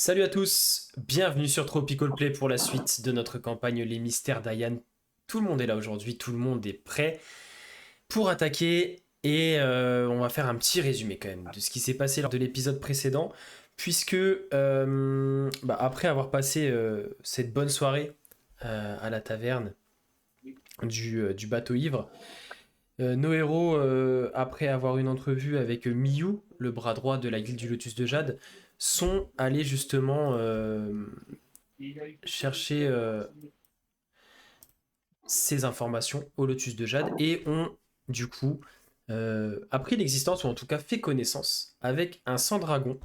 Salut à tous, bienvenue sur Tropical Play pour la suite de notre campagne Les Mystères d'Ayan. Tout le monde est là aujourd'hui, tout le monde est prêt pour attaquer et on va faire un petit résumé quand même de ce qui s'est passé lors de l'épisode précédent puisque après avoir passé cette bonne soirée à la taverne du bateau ivre, nos héros, après avoir une entrevue avec Miyu, le bras droit de la guilde du Lotus de Jade, sont allés justement chercher ces informations au Lotus de Jade et ont du coup appris l'existence, ou en tout cas fait connaissance, avec un sang-dragon.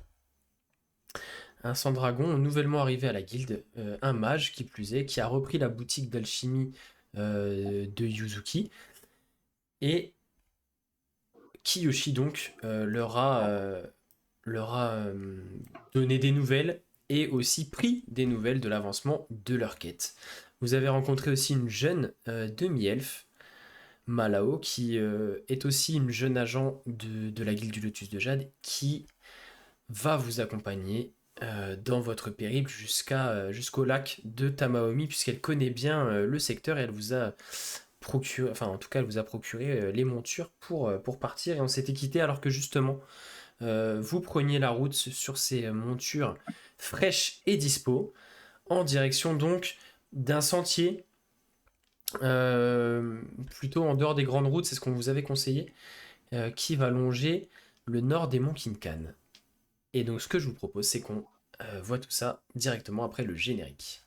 Un sang-dragon nouvellement arrivé à la guilde, un mage qui plus est, qui a repris la boutique d'alchimie de Yuzuki. Et Kiyoshi donc leur a donné des nouvelles et aussi pris des nouvelles de l'avancement de leur quête. Vous avez rencontré aussi une jeune demi-elfe, Malao, qui est aussi une jeune agent de la guilde du Lotus de Jade, qui va vous accompagner dans votre périple jusqu'au lac de Tamaomi, puisqu'elle connaît bien le secteur et elle vous a procuré, enfin en tout cas elle vous a procuré les montures pour partir. Et on s'était quitté alors que justement vous preniez la route sur ces montures fraîches et dispo, en direction donc d'un sentier plutôt en dehors des grandes routes, c'est ce qu'on vous avait conseillé, qui va longer le nord des monts Kinkan. Et donc ce que je vous propose, c'est qu'on voit tout ça directement après le générique.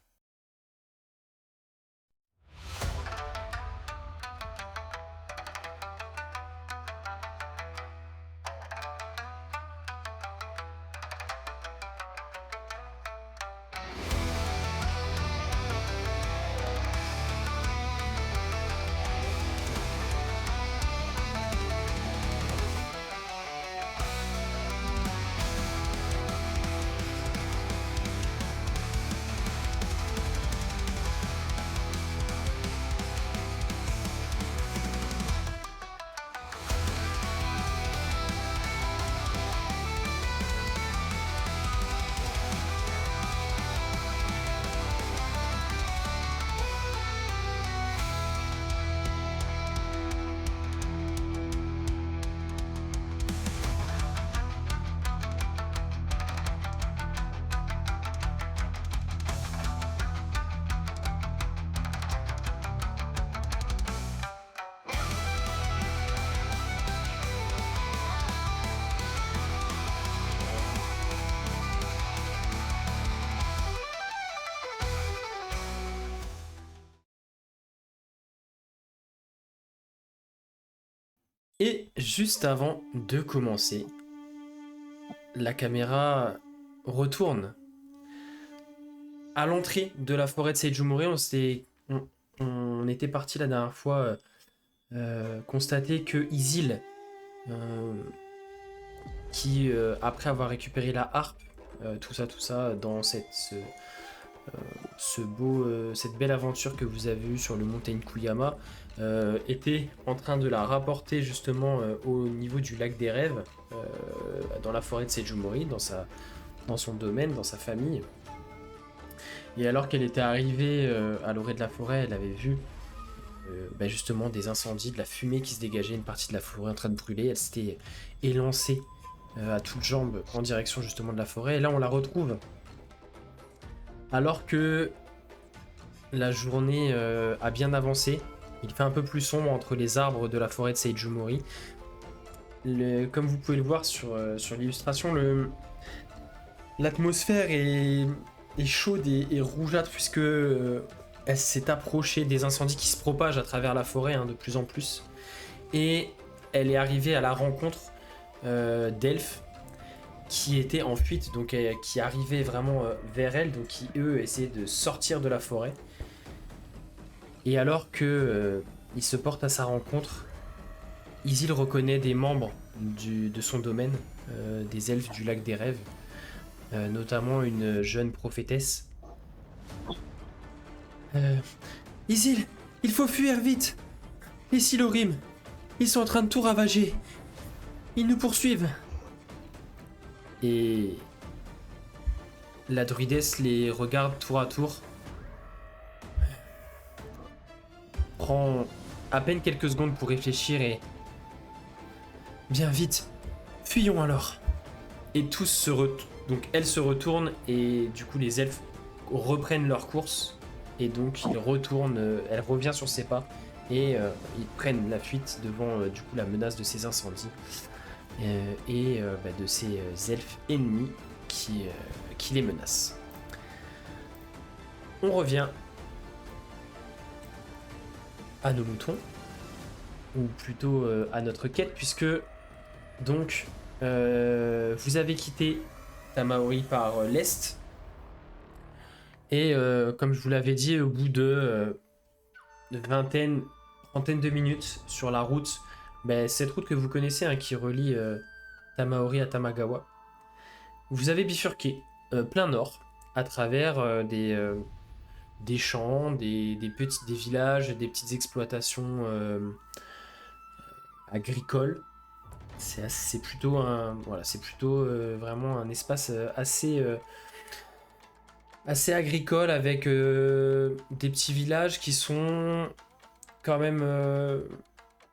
Et juste avant de commencer, la caméra retourne à l'entrée de la forêt de Seijumori. On était parti la dernière fois constater que Isil, euh, qui après avoir récupéré la harpe, tout ça, dans cette belle aventure que vous avez eue sur le mont Kuyama, était en train de la rapporter justement au niveau du lac des rêves, dans la forêt de Seijumori, dans son domaine, dans sa famille. Et alors qu'elle était arrivée à l'orée de la forêt, elle avait vu justement des incendies, de la fumée qui se dégageait, une partie de la forêt en train de brûler. Elle s'était élancée à toutes jambes en direction justement de la forêt. Et là, on la retrouve alors que la journée a bien avancé. Il fait un peu plus sombre entre les arbres de la forêt de Seijumori. Comme vous pouvez le voir sur l'illustration, l'atmosphère est chaude et rougeâtre, puisque elle s'est approchée des incendies qui se propagent à travers la forêt, de plus en plus. Et elle est arrivée à la rencontre d'elfes qui étaient en fuite, donc qui arrivaient vraiment vers elle, donc qui eux essayaient de sortir de la forêt. Et alors que il se porte à sa rencontre, Isil reconnaît des membres de son domaine, des elfes du lac des rêves, notamment une jeune prophétesse. Isil, il faut fuir vite. Les Silorim, ils sont en train de tout ravager. Ils nous poursuivent. Et La druidesse les regarde tour à tour, prend à peine quelques secondes pour réfléchir et... Bien vite, fuyons alors. Et tous se retournent. Donc elle se retourne et du coup les elfes reprennent leur course. Et donc ils retournent, elle revient sur ses pas et ils prennent la fuite devant du coup la menace de ces incendies et de ces elfes ennemis qui les menacent. On revient à nos moutons, ou plutôt à notre quête, puisque donc vous avez quitté Tamaori par l'est, et comme je vous l'avais dit, au bout de vingtaine, trentaine de minutes sur la route, cette route que vous connaissez hein, qui relie Tamaori à Tamagawa, vous avez bifurqué plein nord à travers des champs, des villages, des petites exploitations agricoles. C'est plutôt vraiment un espace assez agricole avec des petits villages qui sont quand même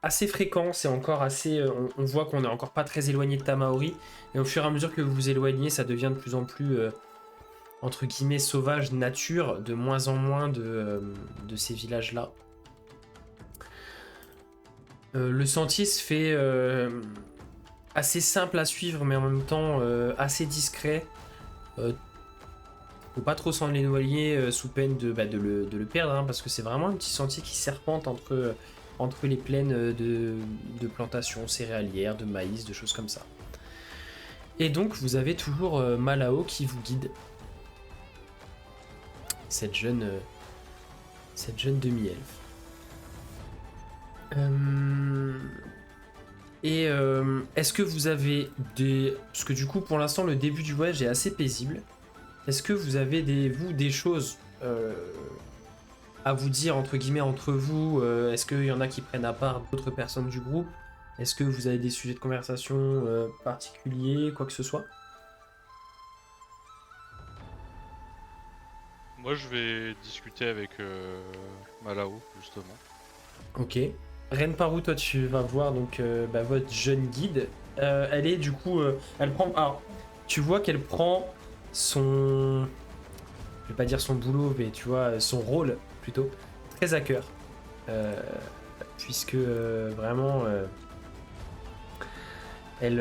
assez fréquents. C'est encore assez, on voit qu'on est encore pas très éloigné de Tamaori, et au fur et à mesure que vous vous éloignez, ça devient de plus en plus entre guillemets sauvage, nature, de moins en moins de ces villages-là. Le sentier se fait assez simple à suivre, mais en même temps assez discret. Faut pas trop s'en éloigner sous peine de le perdre, hein, parce que c'est vraiment un petit sentier qui serpente entre les plaines de plantations céréalières, de maïs, de choses comme ça. Et donc vous avez toujours Malao qui vous guide. Cette jeune demi-elfe. Est-ce que vous avez des... Parce que du coup, pour l'instant, le début du voyage est assez paisible. Est-ce que vous avez des choses à vous dire, entre guillemets, entre vous Est-ce qu'il y en a qui prennent à part d'autres personnes du groupe? Est-ce que vous avez des sujets de conversation particuliers, quoi que ce soit? Moi, je vais discuter avec Malao, justement. Ok. Reine Parou, toi tu vas voir donc votre jeune guide. Elle est du coup, elle prend. Alors, tu vois qu'elle prend son, je vais pas dire son boulot, mais tu vois son rôle plutôt très à cœur, puisque vraiment, elle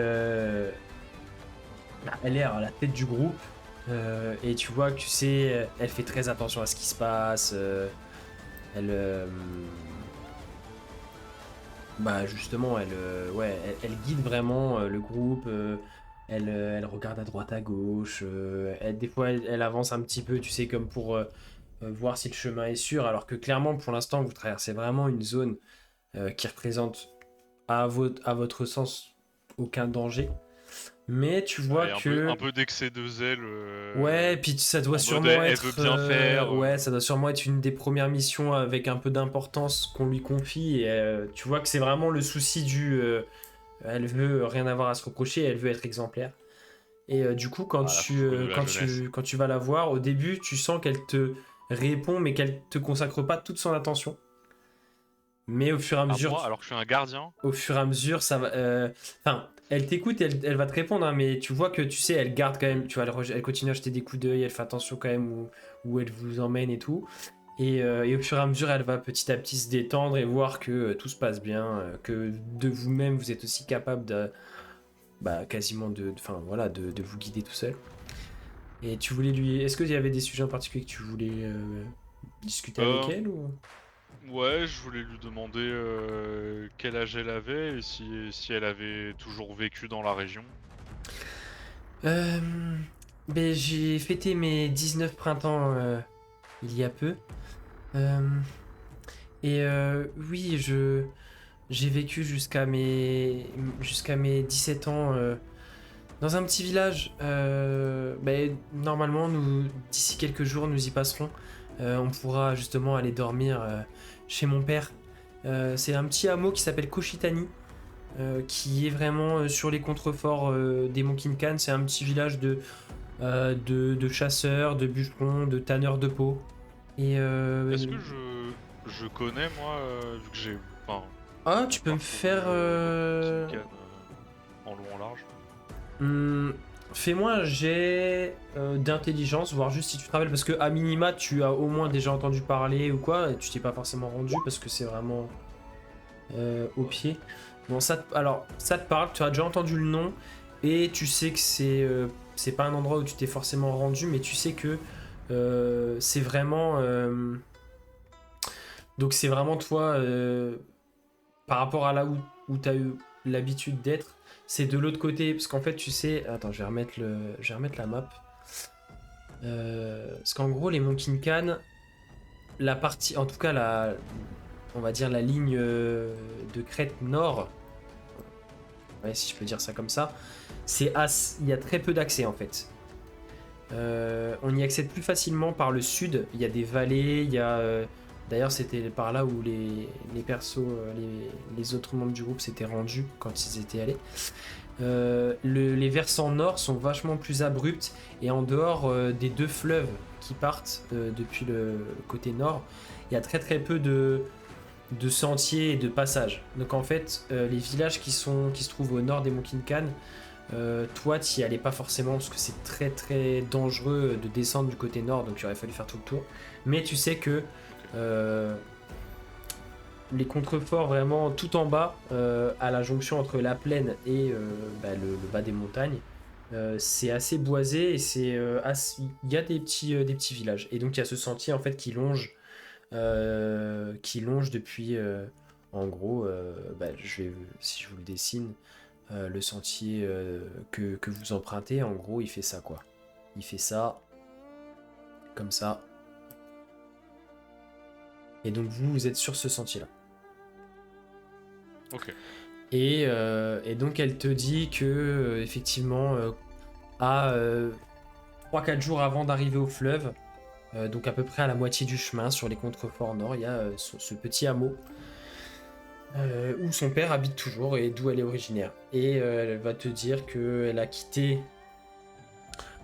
est à la tête du groupe et tu vois que tu sais, elle fait très attention à ce qui se passe. Elle justement, elle guide vraiment le groupe. Elle regarde à droite à gauche. Des fois, elle avance un petit peu, tu sais, comme pour voir si le chemin est sûr. Alors que clairement, pour l'instant, vous traversez vraiment une zone qui représente, à votre sens, aucun danger. Mais tu vois Et que... un peu d'excès de zèle. Ouais, puis ça doit En mode, sûrement elle être... veut bien faire. ouais, ça doit sûrement être une des premières missions avec un peu d'importance qu'on lui confie. Et tu vois que c'est vraiment le souci du... elle veut rien avoir à se reprocher, elle veut être exemplaire. Et du coup, Ah, la chouchoute de la jeunesse. quand tu vas la voir, au début, tu sens qu'elle te répond, mais qu'elle te consacre pas toute son attention. Mais au fur et à À mesure... moi, alors que je suis un gardien. Au fur et à mesure, ça va... Enfin, elle t'écoute, elle va te répondre, hein, mais tu vois que, tu sais, elle garde quand même... Tu vois, elle continue à jeter des coups d'œil, elle fait attention quand même où elle vous emmène et tout. Et au fur et à mesure, elle va petit à petit se détendre et voir que tout se passe bien, que de vous-même, vous êtes aussi capable de... quasiment enfin, voilà, de vous guider tout seul. Et tu voulais lui... Est-ce qu'il y avait des sujets en particulier que tu voulais discuter avec Euh, elle ou... ouais, je voulais lui demander quel âge elle avait et si elle avait toujours vécu dans la région. Euh, j'ai fêté mes 19 printemps il y a peu. Euh, oui, j'ai vécu jusqu'à mes 17 ans dans un petit village. Normalement, d'ici quelques jours, nous y passerons. On pourra justement aller dormir chez mon père. C'est un petit hameau qui s'appelle Koshitani. Qui est vraiment sur les contreforts des monts Kinkan. C'est un petit village de de chasseurs, de bûcherons, de tanneurs de peau. Et Est-ce que je connais, moi, vu que j'ai enfin, tu peux me parcouru faire... le Kinkan en long en large. Hmm, fais-moi un jet d'intelligence, voir juste si tu te rappelles, parce que à minima, tu as au moins déjà entendu parler ou quoi, et tu t'es pas forcément rendu, parce que c'est vraiment au pied. Bon, alors, ça te parle, tu as déjà entendu le nom, et tu sais que c'est pas un endroit où tu t'es forcément rendu, mais tu sais que c'est vraiment... donc c'est vraiment toi, par rapport à là où tu as eu l'habitude d'être, c'est de l'autre côté, parce qu'en fait, tu sais... Attends, je vais remettre la map. Parce qu'en gros, les Monkinkan, la partie, en tout cas, on va dire la ligne de crête nord, ouais, si je peux dire ça comme ça, il y a très peu d'accès en fait. On y accède plus facilement par le sud. Il y a des vallées, il y a. D'ailleurs, c'était par là où les persos, les autres membres du groupe s'étaient rendus quand ils étaient allés. Les versants nord sont vachement plus abrupts et en dehors des deux fleuves qui partent depuis le côté nord, il y a très très peu de sentiers et de passages. Donc en fait, les villages qui se trouvent au nord des Monkinkan, toi tu y allais pas forcément parce que c'est très très dangereux de descendre du côté nord, donc il aurait fallu faire tout le tour. Mais tu sais que euh, les contreforts vraiment tout en bas, à la jonction entre la plaine et le bas des montagnes, c'est assez boisé et il y a des petits villages. Et donc il y a ce sentier en fait qui longe depuis, en gros, si je vous le dessine, le sentier que vous empruntez, en gros, il fait ça quoi. Il fait ça, comme ça. Et donc vous êtes sur ce sentier-là. Ok. Et donc elle te dit que effectivement à 3-4 jours avant d'arriver au fleuve, donc à peu près à la moitié du chemin sur les contreforts nord, il y a ce petit hameau où son père habite toujours et d'où elle est originaire. Et elle va te dire qu'elle a quitté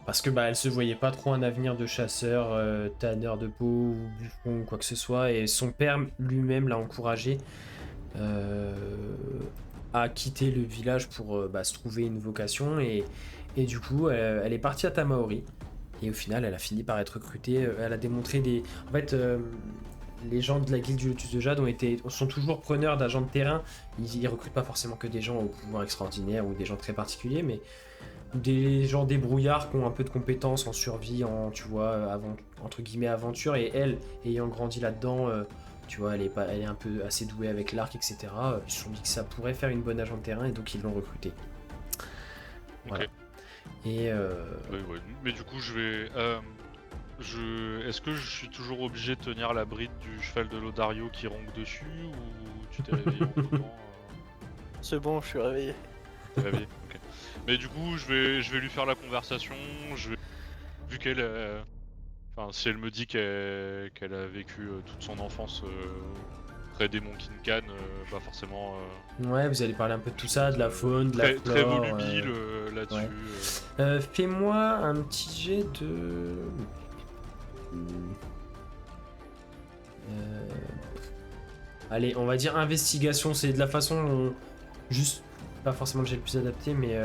parce que elle se voyait pas trop un avenir de chasseur, tanneur de peau ou bûcheron ou quoi que ce soit, et son père lui-même l'a encouragé euh, à quitter le village pour se trouver une vocation, et du coup elle est partie à Tamaori, et au final elle a fini par être recrutée, elle a démontré des... En fait les gens de la guilde du Lotus de Jade sont toujours preneurs d'agents de terrain, ils recrutent pas forcément que des gens au pouvoir extraordinaire ou des gens très particuliers, mais des gens débrouillards qui ont un peu de compétences en survie, tu vois, entre guillemets aventure, et elle, ayant grandi là-dedans, tu vois, elle est un peu assez douée avec l'arc, etc. Ils se sont dit que ça pourrait faire une bonne agent de terrain, et donc ils l'ont recrutée. Voilà. Ok. Et Ouais. Mais du coup, je vais. Est-ce que je suis toujours obligé de tenir la bride du cheval de Lodario qui ronque dessus ou tu t'es réveillé entre temps C'est bon, je suis réveillé. T'es réveillé. Ok. Mais du coup, je vais lui faire la conversation. Vu qu'elle, enfin, si elle me dit qu'elle a vécu toute son enfance près des monts Kinkan, bah forcément. ouais, vous allez parler un peu de tout ça, de la faune, de la flore. Très volubile là-dessus. Ouais. Fais-moi un petit jet de... Allez, on va dire investigation, c'est de la façon juste, pas forcément le jet le plus adapté, mais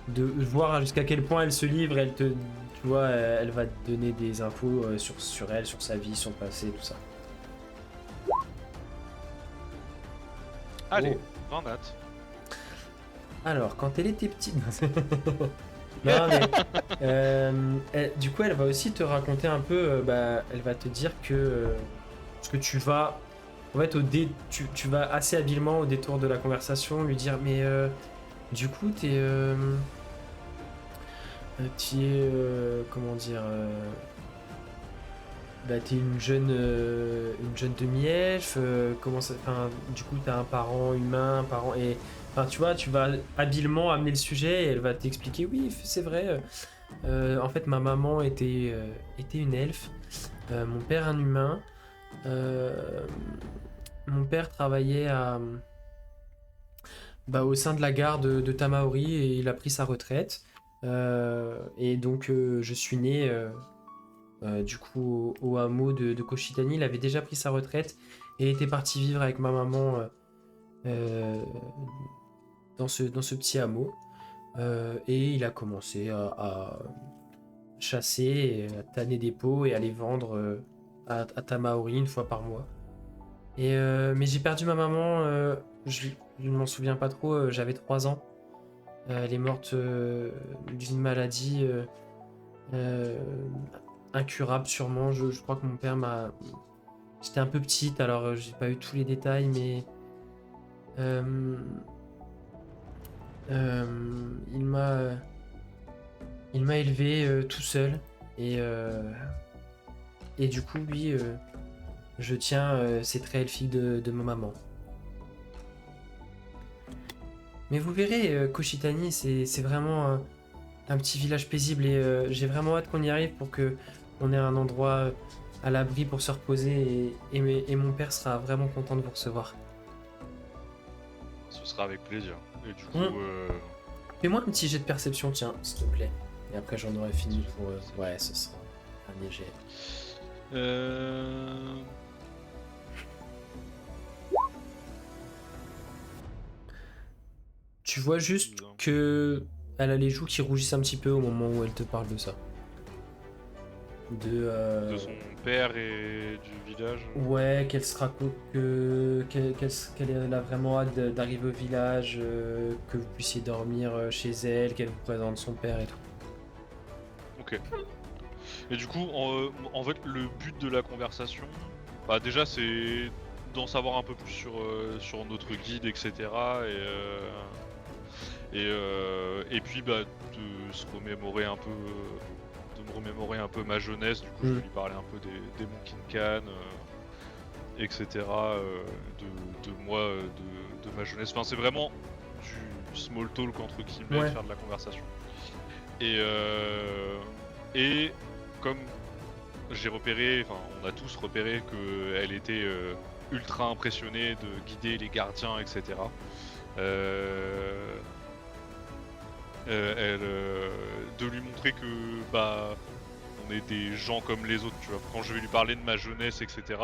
de voir jusqu'à quel point elle se livre, tu vois, elle va te donner des infos sur elle, sur sa vie, son passé, tout ça. Allez, Oh. 20 nattes. Alors, quand elle était petite... Non, mais du coup, elle va aussi te raconter un peu, elle va te dire que parce que tu vas, en fait, tu vas assez habilement au détour de la conversation lui dire, mais du coup, tu es, comment dire, t'es une jeune demi-elfe, comment ça, enfin, du coup, t'as un parent humain, un parent, et, enfin, tu vois, tu vas habilement amener le sujet, et elle va t'expliquer, oui, c'est vrai, en fait, ma maman était une elfe, mon père un humain, mon père travaillait au sein de la gare de Tamaori, et il a pris sa retraite. Et donc je suis né du coup au hameau de Koshitani. Il avait déjà pris sa retraite et était parti vivre avec ma maman dans ce petit hameau. Et il a commencé à chasser, et à tanner des peaux et à les vendre à Tamaori une fois par mois. Mais j'ai perdu ma maman, je ne m'en souviens pas trop, j'avais 3 ans. Elle est morte d'une maladie euh, incurable sûrement. Je crois que mon père m'a... J'étais un peu petite, alors j'ai pas eu tous les détails, mais... euh, il m'a élevé tout seul. Et du coup, oui, je tiens ces traits elfiques de ma maman. Mais vous verrez, Koshitani, c'est vraiment un petit village paisible et j'ai vraiment hâte qu'on y arrive pour que on ait un endroit à l'abri pour se reposer et mon père sera vraiment content de vous recevoir. Ce sera avec plaisir. Et du coup, Fais-moi un petit jet de perception, tiens, s'il te plaît. Et après j'en aurai fini pour... Ouais, ce sera un léger. Tu vois juste que elle a les joues qui rougissent un petit peu au moment où elle te parle de ça. De son père et du village. Ouais, qu'elle se raconte qu'elle a vraiment hâte d'arriver au village, que vous puissiez dormir chez elle, qu'elle vous présente son père et tout. Ok. Et du coup, en fait, le but de la conversation, bah déjà, c'est d'en savoir un peu plus sur notre guide, etc. Et puis, bah, de se remémorer un peu, de me remémorer un peu ma jeunesse. Du coup, je vais lui parler un peu des Monkey Can, etc. De moi, de ma jeunesse. Enfin, c'est vraiment du small talk entre guillemets, Ouais. faire de la conversation. Et comme j'ai repéré, enfin on a tous repéré qu'elle était ultra impressionnée de guider les gardiens, etc. De lui montrer que bah on est des gens comme les autres, tu vois. Quand je vais lui parler de ma jeunesse, etc.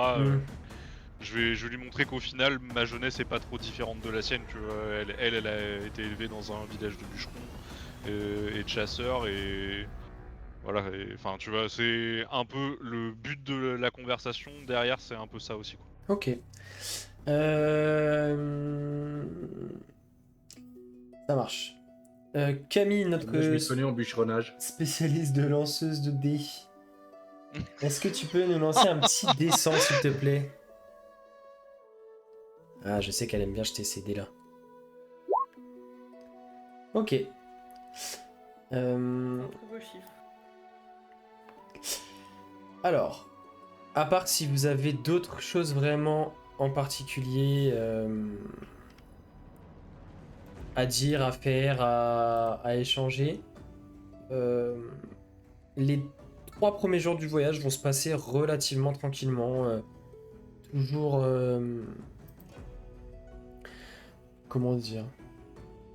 Je vais lui montrer qu'au final ma jeunesse est pas trop différente de la sienne, tu vois. Elle a été élevée dans un village de bûcherons et de chasseurs et voilà, enfin tu vois, c'est un peu le but de la conversation derrière, c'est un peu ça aussi quoi. Ok. Ça marche. Camille, Moi, je notre m'y connais en bûcheronnage. spécialiste de lanceuse de dés. Est-ce que tu peux nous lancer un petit dé 100 s'il te plaît? Ah, je sais qu'elle aime bien jeter ces dés là. Ok. Beau chiffre. Alors, à part si vous avez d'autres choses vraiment en particulier à dire, à faire, à échanger, les 3 premiers jours du voyage vont se passer relativement tranquillement. Toujours... comment dire?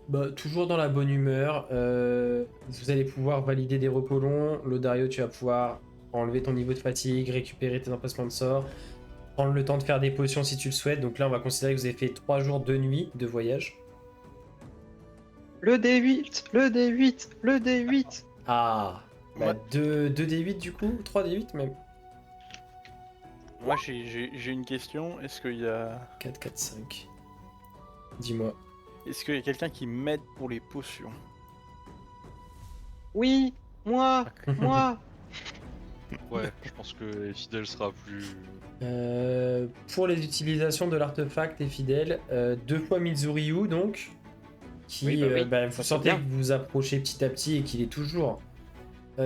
Bah, toujours dans la bonne humeur. Vous allez pouvoir valider des repos longs. Lodario, tu vas pouvoir enlever ton niveau de fatigue, récupérer tes emplacements de sort, prendre le temps de faire des potions si tu le souhaites. Donc là, on va considérer que vous avez fait 3 jours, 2 nuits de voyage. Le D8, le D8, le D8. Ah, bah Ouais. 2 D8 du coup, 3 D8 même. Moi j'ai une question. Est-ce qu'il y a 4, 4, 5. Dis-moi. quelqu'un qui m'aide pour les potions? Oui, moi, moi. Ouais, je pense que Fidèle sera plus... Pour les utilisations de l'artefact et fidèle, 2 fois Mizuryu donc, qui Oui, bah oui, bah, ça, vous c'est sentez bien. que vous vous approchez petit à petit et qu'il est toujours.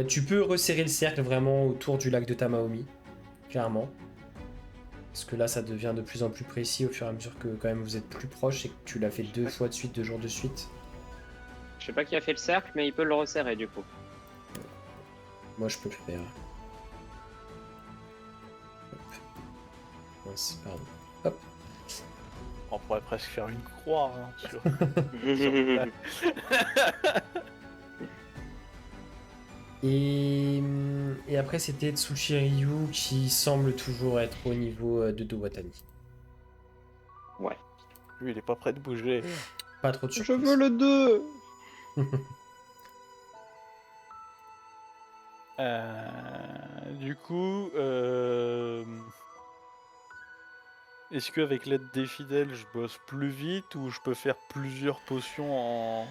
Tu peux resserrer le cercle vraiment autour du lac de Tamaomi, clairement. Parce que là ça devient de plus en plus précis au fur et à mesure que quand même vous êtes plus proche et que tu l'as fait 2 fois de suite, 2 jours de suite. Je sais pas qui a fait le cercle, mais il peut le resserrer du coup. Moi je peux le faire. Hop. Mince, pardon. Hop. On pourrait presque faire une croix hein, sur... Et après, c'était Tsushi Ryu qui semble toujours être au niveau de Dowatani. Lui, il est pas prêt de bouger. Pas trop de Je surprise. veux le 2. Du coup, est-ce qu'avec l'aide des fidèles, je bosse plus vite ou je peux faire plusieurs potions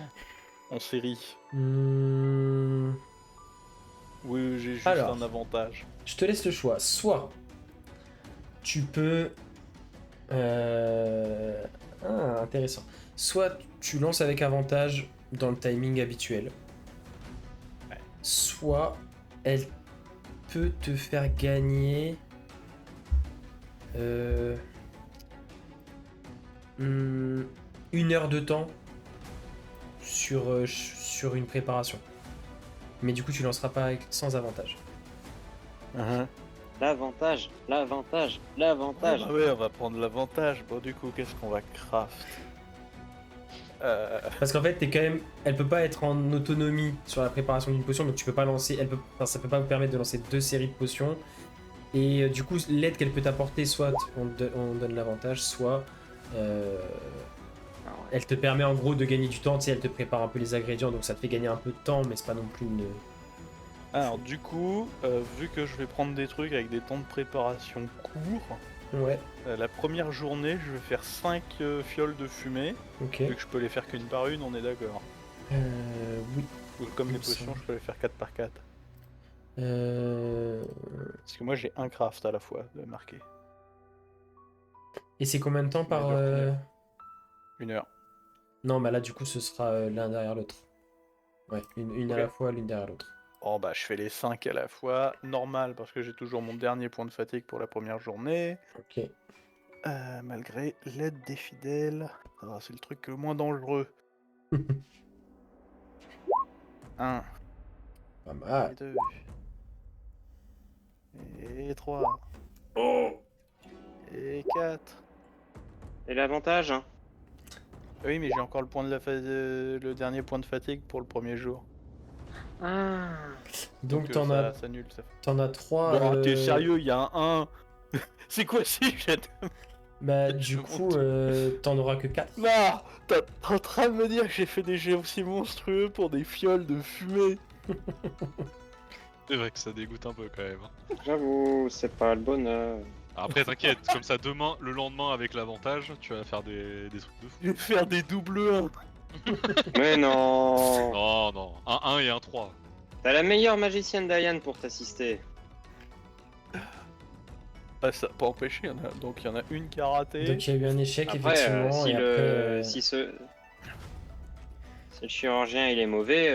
en série? Hmm, Oui, j'ai juste Alors. un avantage. Je te laisse le choix. Soit tu peux... intéressant. Soit tu lances avec avantage dans le timing habituel. Ouais. Soit elle peut te faire gagner... une heure de temps sur une préparation. Mais du coup, tu lanceras pas sans avantage. L'avantage, l'avantage, Ah l'avantage. bah ouais, on va prendre l'avantage. Bon, du coup, qu'est-ce qu'on va craft? Parce qu'en fait, elle peut pas être en autonomie sur la préparation d'une potion, donc tu peux pas lancer. Ça peut pas vous permettre de lancer 2 séries de potions. Et du coup, l'aide qu'elle peut t'apporter, soit on donne l'avantage, soit Ah ouais. elle te permet en gros de gagner du temps. Tu sais, elle te prépare un peu les ingrédients, donc ça te fait gagner un peu de temps, mais c'est pas non plus une. Alors, du coup, vu que je vais prendre des trucs avec des temps de préparation courts, Ouais, la première journée, je vais faire 5 fioles de fumée. ok. Vu que je peux les faire qu'une par une, on est d'accord. Oui. Ou comme Il les me potions, semble. je peux les faire 4 par 4. Euh, Parce que moi, j'ai un craft à la fois de marqué. Et c'est combien de temps Mais par. le retenir. 1 heure. Non, bah là, du coup, ce sera l'un derrière l'autre. Ouais, une à Ok. la fois, l'une derrière l'autre. Oh bah, je fais les 5 à la fois. Normal, parce que j'ai toujours mon dernier point de fatigue pour la première journée. Ok. Malgré l'aide des fidèles. Ah, c'est le truc le moins dangereux. 1, Pas mal. et 2. Et 3. Et 4. Et l'avantage, hein. Oui, mais j'ai encore le point de le dernier point de fatigue pour le premier jour. Ah. Donc, ça s'annule. t'en as 3. Bon, t'es sérieux, il y a un 1. C'est quoi si jette? Bah, Je du me coup, monte. t'en auras que 4. Non, t'es en train de me dire que j'ai fait des jets aussi monstrueux pour des fioles de fumée. C'est vrai que ça dégoûte un peu quand même. Hein. J'avoue, c'est pas le bonheur. Après, t'inquiète, comme ça, demain, le lendemain, avec l'avantage, tu vas faire des trucs de fou. Je vais faire des doubles 1. Mais non. Non, non, un 1 et un 3. T'as la meilleure magicienne Diane pour t'assister. Ah, ça n'a pas empêché, donc il y en a une qui a raté. Donc, il y a eu un échec, Après, effectivement. si et le après, si le chirurgien il est mauvais,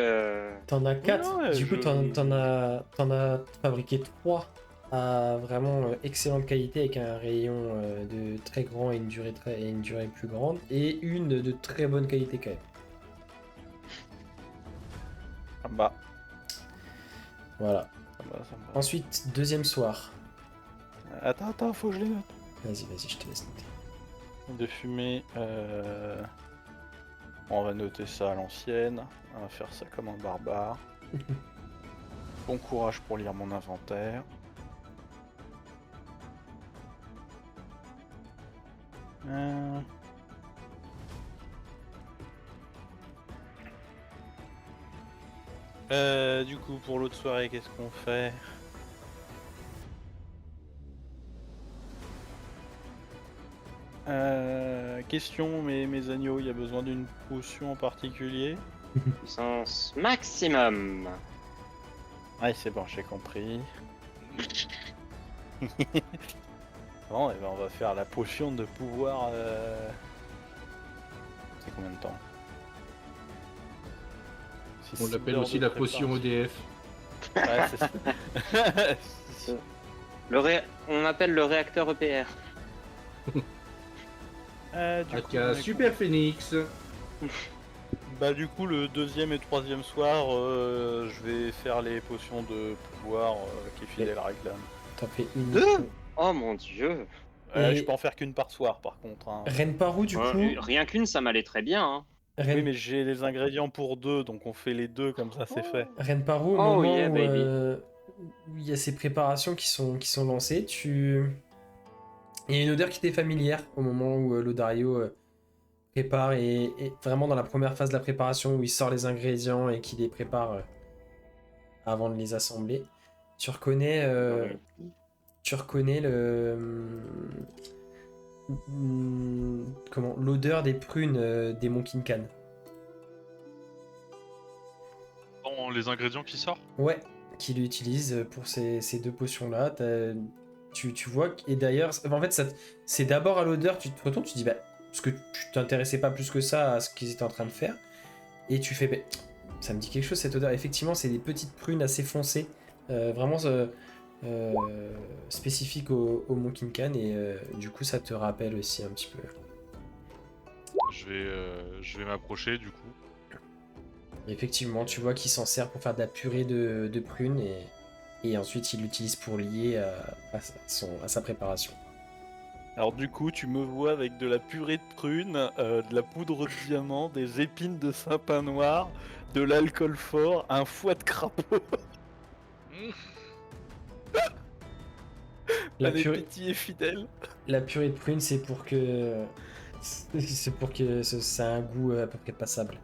t'en as 4. Ouais, Du coup, t'en as fabriqué 3 à vraiment excellente qualité avec un rayon de très grand et une durée plus grande. Et une de très bonne qualité quand même. Ça me va. Voilà. Ça me va, ça me va. Ensuite, deuxième soir. Attends, faut que je les note. Vas-y, je te laisse noter. De fumée, on va noter ça à l'ancienne. On va faire ça comme un barbare. Bon courage pour lire mon inventaire. Du coup, pour l'autre soirée, qu'est-ce qu'on fait? Question, mes agneaux, il y a besoin d'une potion en particulier? puissance maximum. Ah, c'est bon, j'ai compris. Bon, et ben on va faire la potion de pouvoir. C'est combien de temps? C'est On 6 l'appelle heures aussi de la potion préparation. EDF. Ouais, c'est ça. On appelle le réacteur EPR. Du coup, Aka Super Phoenix. Bah du coup le deuxième et troisième soir, je vais faire les potions de pouvoir qui fidèle réclame. T'en fais une. Deux Oh mon dieu. Et- Je peux en faire qu'une par soir par contre. Hein. Renparou, du coup. Rien qu'une, ça m'allait très bien. Hein. Ren, Oui, mais j'ai les ingrédients pour 2, donc on fait les 2, comme ça c'est fait. Renparu, au Oh, moment yeah, où baby. où il y a ces préparations qui sont lancées, il y a une odeur qui t'est familière au moment où Lodario prépare et vraiment dans la première phase de la préparation où il sort les ingrédients et qu'il les prépare avant de les assembler. Tu reconnais, tu reconnais comment l'odeur des prunes des Monkinkan. Dans les ingrédients qui sortent. Ouais, qu'il utilise pour ces deux potions-là. Tu vois, et d'ailleurs, en fait, c'est d'abord à l'odeur, tu te retournes, tu dis, bah, parce que tu t'intéressais pas plus que ça à ce qu'ils étaient en train de faire, et tu fais, bah, ça me dit quelque chose cette odeur. Effectivement, c'est des petites prunes assez foncées, vraiment euh, spécifiques au Monkinkan, et du coup, ça te rappelle aussi un petit peu. Je vais m'approcher du coup. Effectivement, tu vois qu'il s'en sert pour faire de la purée de prunes, et ensuite il l'utilise pour lier à sa préparation. Alors du coup, tu me vois avec de la purée de prunes, de la poudre de diamant, des épines de sapin noir, de l'alcool fort, un foie de crapaud, La un purée, épitier fidèle. la purée de prunes, c'est pour que ça ait un goût à peu près passable.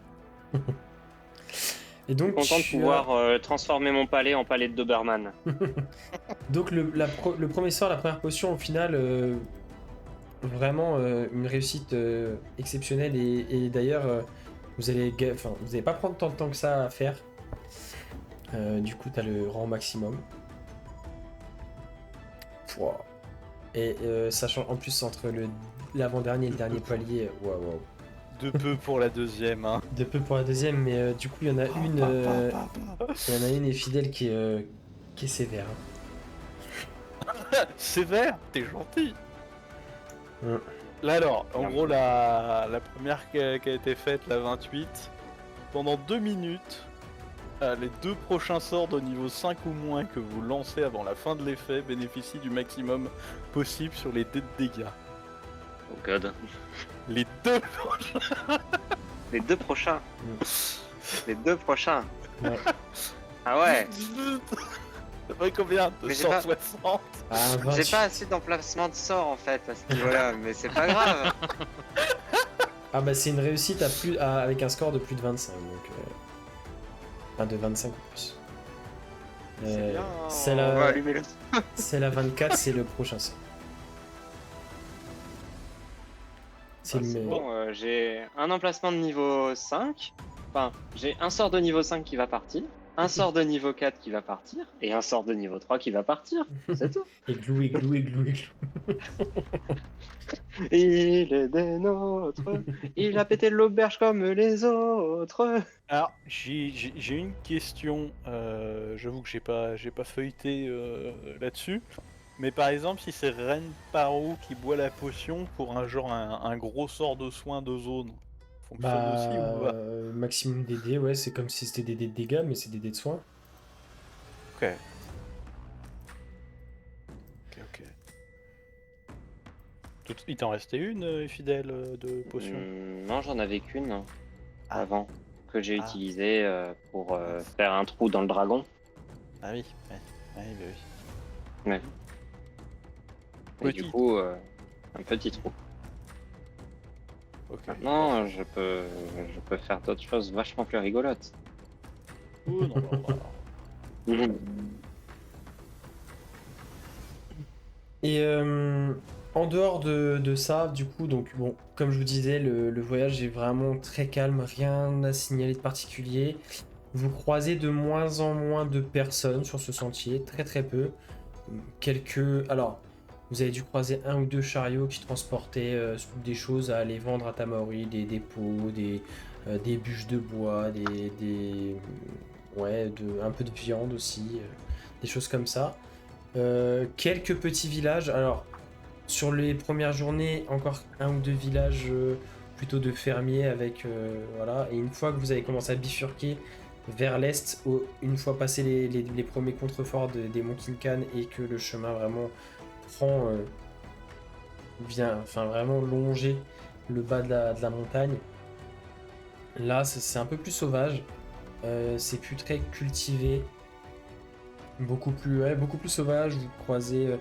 Et Je suis donc content de pouvoir transformer mon palais en palais de Doberman. donc le premier sort, la première potion, au final, vraiment une réussite exceptionnelle, et d'ailleurs vous allez pas prendre tant de temps que ça à faire. Du coup, t'as le rang maximum. Pouah. Et sachant en plus entre l'avant-dernier et le dernier palier, waouh, waouh. De peu pour la deuxième, hein. De peu pour la deuxième, mais du coup, il y en a une, il y en a une et fidèle qui est sévère. Sévère, t'es gentil. Hein. Là alors, en Bien. gros, la première qui a été faite, la 28, pendant 2 minutes, les 2 prochains sorts de niveau 5 ou moins que vous lancez avant la fin de l'effet bénéficient du maximum possible sur les dés de dégâts. Oh god. Les 2 Les 2 prochains. Mm. Les 2 prochains. Ouais. Ah ouais. Ça fait combien de Mais j'ai pas- 160 Ah, J'ai 28. pas assez d'emplacement de sort en fait à ce niveau-là, mais c'est pas grave. Ah bah c'est une réussite avec un score de plus de 25, donc enfin de 25 ou plus. C'est bien. C'est On va la, allumer le. c'est la 24, c'est le prochain sort. C'est Ah, le c'est meilleur. bon, j'ai un emplacement de niveau 5. Enfin, j'ai un sort de niveau 5 qui va partir, un sort de niveau 4 qui va partir, et un sort de niveau 3 qui va partir. C'est tout. Igloo, igloo, igloo, igloo. Il est des nôtres. Il a pété l'auberge comme les autres. Alors, j'ai une question. J'avoue que j'ai pas feuilleté là-dessus. Mais par exemple, si c'est Renparu qui boit la potion pour un gros sort de soin de zone, fonctionne aussi ou pas? Maximum des dés, ouais, c'est comme si c'était des dés de dégâts, mais c'est des dés de soins. Ok. Ok. Il t'en restait une, fidèle, de potion? Non, j'en avais qu'une Ah. avant que j'ai Ah. utilisée pour faire un trou dans le dragon. Ah oui, ouais. Ouais, bah oui. Ouais. Et Petit. du coup, un petit trou. Ok. Maintenant, je peux faire d'autres choses vachement plus rigolotes. Oh, non, non, non. Et en dehors de ça, du coup, donc bon, comme je vous disais, le voyage est vraiment très calme, rien à signaler de particulier. Vous croisez de moins en moins de personnes sur ce sentier, très très peu. Alors, vous avez dû croiser un ou deux chariots qui transportaient des choses à aller vendre à Tamaori, des pots, des bûches de bois, un peu de viande aussi, des choses comme ça. Quelques petits villages. Alors, sur les premières journées, encore un ou deux villages plutôt de fermiers avec voilà. Et une fois que vous avez commencé à bifurquer vers l'est, une fois passé les premiers contreforts des monts Kinkan et que le chemin vraiment vient, enfin vraiment longer le bas de la montagne, Là, c'est un peu plus sauvage. C'est plus très cultivé. Beaucoup plus sauvage. Vous croisez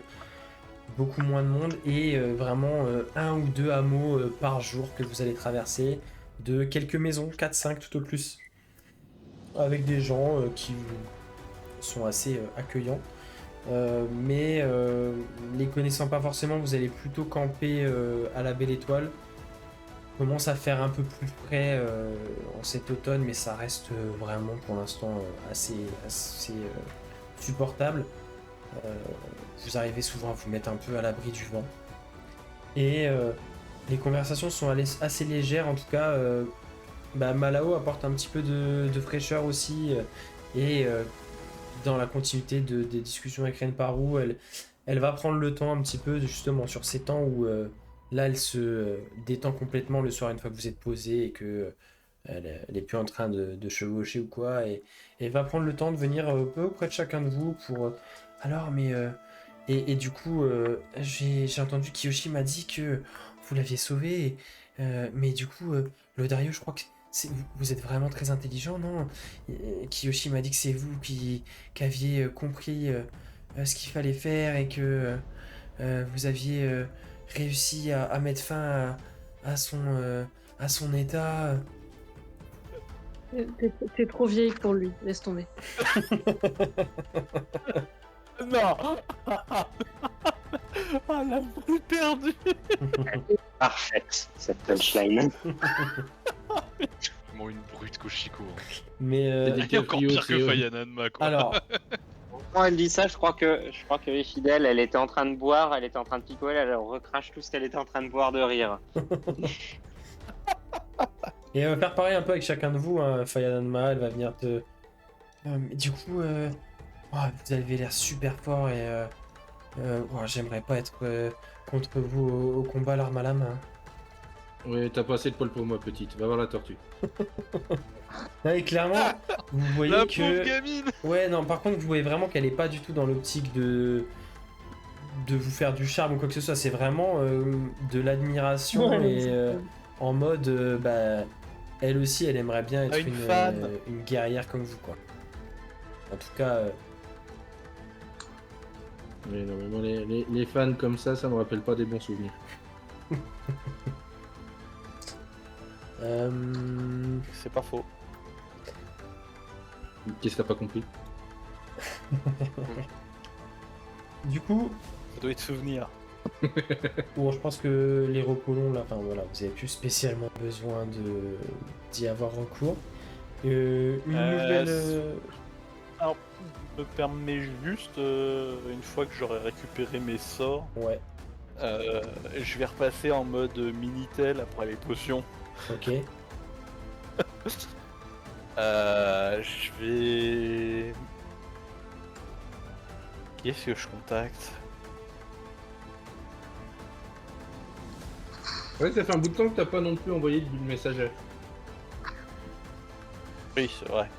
beaucoup moins de monde et vraiment un ou deux hameaux par jour que vous allez traverser. De quelques maisons, 4-5 tout au plus. Avec des gens qui sont assez accueillants. Mais les connaissant pas forcément, vous allez plutôt camper à la Belle Étoile. Commence à faire un peu plus frais en cet automne, mais ça reste vraiment pour l'instant assez supportable. Vous arrivez souvent à vous mettre un peu à l'abri du vent. Et les conversations sont assez légères, en tout cas. Malao apporte un petit peu de fraîcheur aussi. Et dans la continuité des discussions avec Renparu, elle va prendre le temps un petit peu, justement, sur ces temps où là, elle se détend complètement le soir une fois que vous êtes posé et que elle est plus en train de chevaucher ou quoi. Et elle va prendre le temps de venir un peu auprès de chacun de vous pour... alors, mais... et du coup, j'ai entendu Kiyoshi m'a dit que vous l'aviez sauvé. Mais du coup, Lodario, je crois que vous êtes vraiment très intelligent, non? Kiyoshi m'a dit que c'est vous qui aviez compris ce qu'il fallait faire et que vous aviez réussi à mettre fin à son état. T'es trop vieille pour lui, laisse tomber. Non. Ah, la boule perdue. Parfaite, cette punchline. Vraiment une brute Koshiko. Mais Il est encore pire que Fayananma, quoi. alors, Quand elle dit ça, je crois que Fidèle, elle était en train de boire, elle était en train de picoler, elle recrache tout ce qu'elle était en train de boire de rire. et elle va faire pareil un peu avec chacun de vous. Hein. Fayananma, elle va venir te. Du coup, vous avez l'air super fort et j'aimerais pas être contre vous au combat l'arme à la main. Ouais, t'as pas assez de poils pour moi, petite. Va voir la tortue. Non, et clairement, vous voyez La que. pauvre gamine. Ouais, non, par contre, vous voyez vraiment qu'elle est pas du tout dans l'optique de vous faire du charme ou quoi que ce soit. C'est vraiment de l'admiration Ouais, et en mode, elle aussi, elle aimerait bien être Une fan. une guerrière comme vous, quoi. En tout cas, Mais non, mais moi, les fans comme ça me rappelle pas des bons souvenirs. C'est pas faux. Qu'est-ce que t'as pas compris? du coup, Ça doit être souvenir. bon, je pense que les repos là, enfin voilà, vous avez plus spécialement besoin d'y avoir recours. Une nouvelle. Alors, me permet juste, une fois que j'aurai récupéré mes sorts, Ouais, je vais repasser en mode Minitel après les potions. ok. Je vais... Qu'est-ce que je contacte? Ouais, ça fait un bout de temps que t'as pas non plus envoyé de message. Oui, c'est vrai.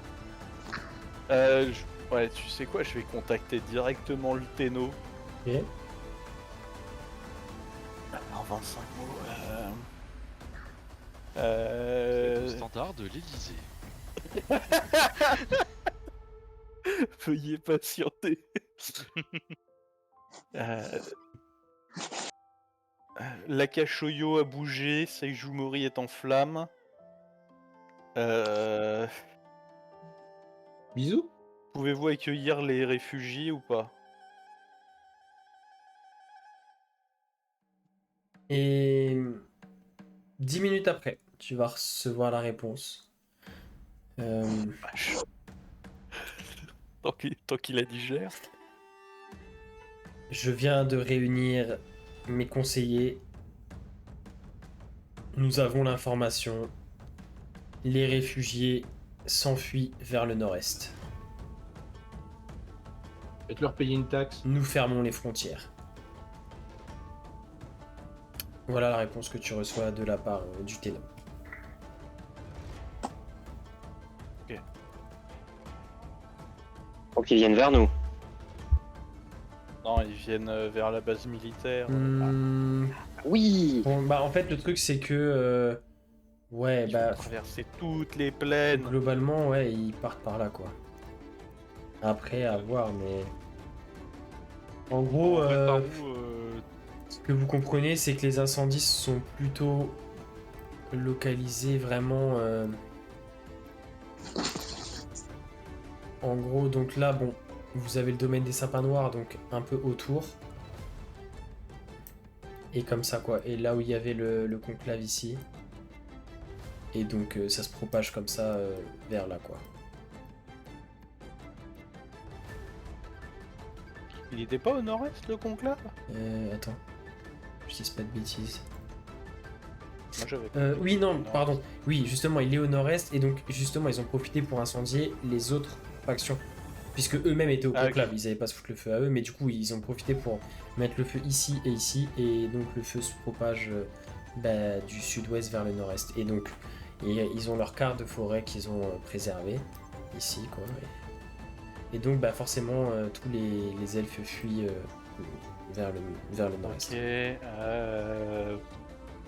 Ouais, tu sais quoi, je vais contacter directement le Téno. Ok. En 25 mots, Le standard de l'Elysée. Veuillez patienter. L'Akashoyo a bougé, Seijumori est en flamme. Bisous. Pouvez-vous accueillir les réfugiés ou pas? Et 10 minutes après, tu vas recevoir la réponse. Vache. Tant qu'il la digère. Je viens de réunir mes conseillers. Nous avons l'information. Les réfugiés s'enfuient vers le nord-est. Faites-leur payer une taxe. Nous fermons les frontières. Voilà la réponse que tu reçois de la part du Ténon. Faut qu'ils viennent vers nous. Non, ils viennent vers la base militaire. Hmm, Oui. bon, en fait, le truc, c'est que Ouais, Ils bah vont traverser toutes les plaines. globalement, ouais, ils partent par là, quoi. Après, à voir, mais en gros, En vrai, par où ce que vous comprenez, c'est que les incendies sont plutôt localisés vraiment. En gros, donc là, bon, vous avez le domaine des sapins noirs, donc un peu autour. Et comme ça, quoi. Et là où il y avait le conclave ici. Et donc, ça se propage comme ça vers là, quoi. Il était pas au nord-est le conclave? Attends. Je dis pas de bêtises. Moi j'avais. Oui, non, Nord-est. pardon. Oui, justement, il est au nord-est. Et donc, justement, ils ont profité pour incendier les autres factions. Puisque eux-mêmes étaient au Ah, conclave. ok. Ils n'avaient pas se foutre le feu à eux. Mais du coup, ils ont profité pour mettre le feu ici et ici. Et donc, le feu se propage du sud-ouest vers le nord-est. Et donc, ils ont leur quart de forêt qu'ils ont préservé. Ici, quoi. Et donc, bah, forcément, tous les elfes fuient vers le nord-est. Ok.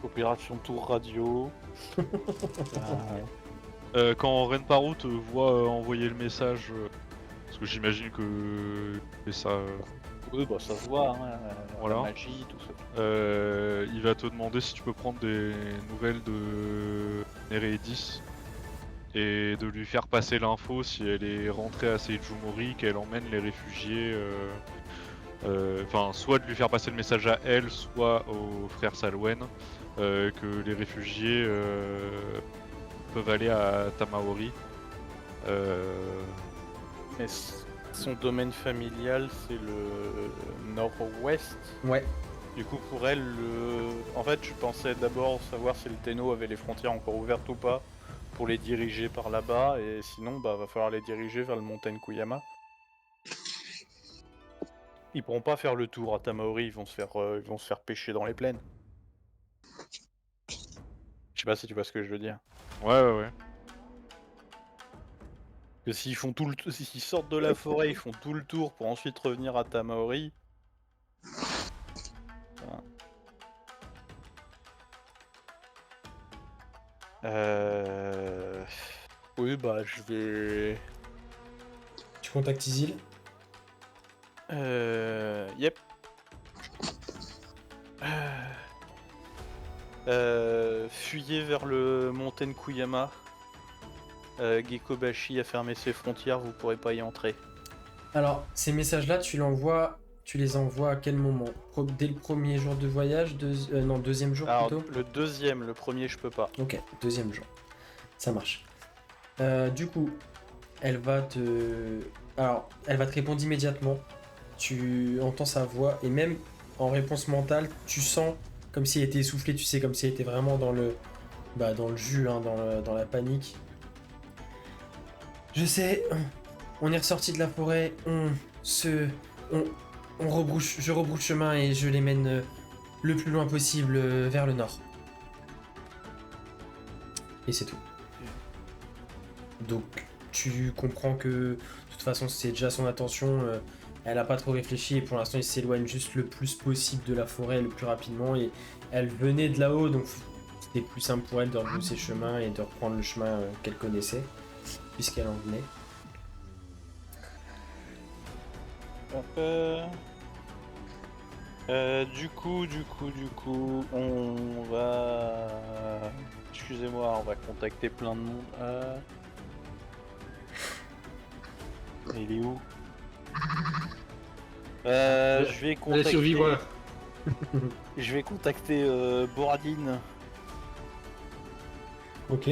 Opération Tour Radio. quand Renparo te voit envoyer le message, parce que j'imagine que il fait ça, Oui, bah ça se voit, hein. Voilà. La magie, tout ça. il va te demander si tu peux prendre des nouvelles de Nereidis et de lui faire passer l'info si elle est rentrée à Seijumori, qu'elle emmène les réfugiés. Enfin, soit de lui faire passer le message à elle, soit au frère Salwen, que les réfugiés peuvent aller à Tamaori. Mais son domaine familial, c'est le nord-ouest. Ouais. Du coup, pour elle, en fait, je pensais d'abord savoir si le Tenno avait les frontières encore ouvertes ou pas, pour les diriger par là-bas, et sinon, bah, va falloir les diriger vers le Montagne Kuyama. Ils pourront pas faire le tour à Tamaori, ils vont se faire pêcher dans les plaines. Je sais pas si tu vois ce que je veux dire. Ouais. Que s'ils font s'ils sortent de la forêt, ils font tout le tour pour ensuite revenir à Tamaori. Voilà. Oui, bah je vais. Tu contactes Isil. Yep. Fuyez vers le Montagne Kuyama. Gekobashi a fermé ses frontières, vous pourrez pas y entrer. Alors, ces messages-là, tu les envoies à quel moment? Dès le premier jour de voyage? Non, deuxième jour Alors, plutôt? le deuxième, le premier, je peux pas. Ok, deuxième jour. Ça marche. Du coup, elle va te... Alors, elle va te répondre immédiatement. Tu entends sa voix et même en réponse mentale, tu sens comme si elle était essoufflée, tu sais, comme si elle était vraiment dans le jus, hein, dans la panique. Je sais, on est ressorti de la forêt, je rebrousse chemin et je les mène le plus loin possible vers le nord. Et c'est tout. Donc tu comprends que de toute façon c'est déjà son intention, elle a pas trop réfléchi et pour l'instant il s'éloigne juste le plus possible de la forêt le plus rapidement et elle venait de là-haut donc c'était plus simple pour elle de rebrousser chemin et de reprendre le chemin qu'elle connaissait puisqu'elle en venait. Du coup, on va... Excusez-moi, on va contacter plein de monde. Il est où? Je vais Les contacter... survivants. Je vais contacter Boradine. Ok.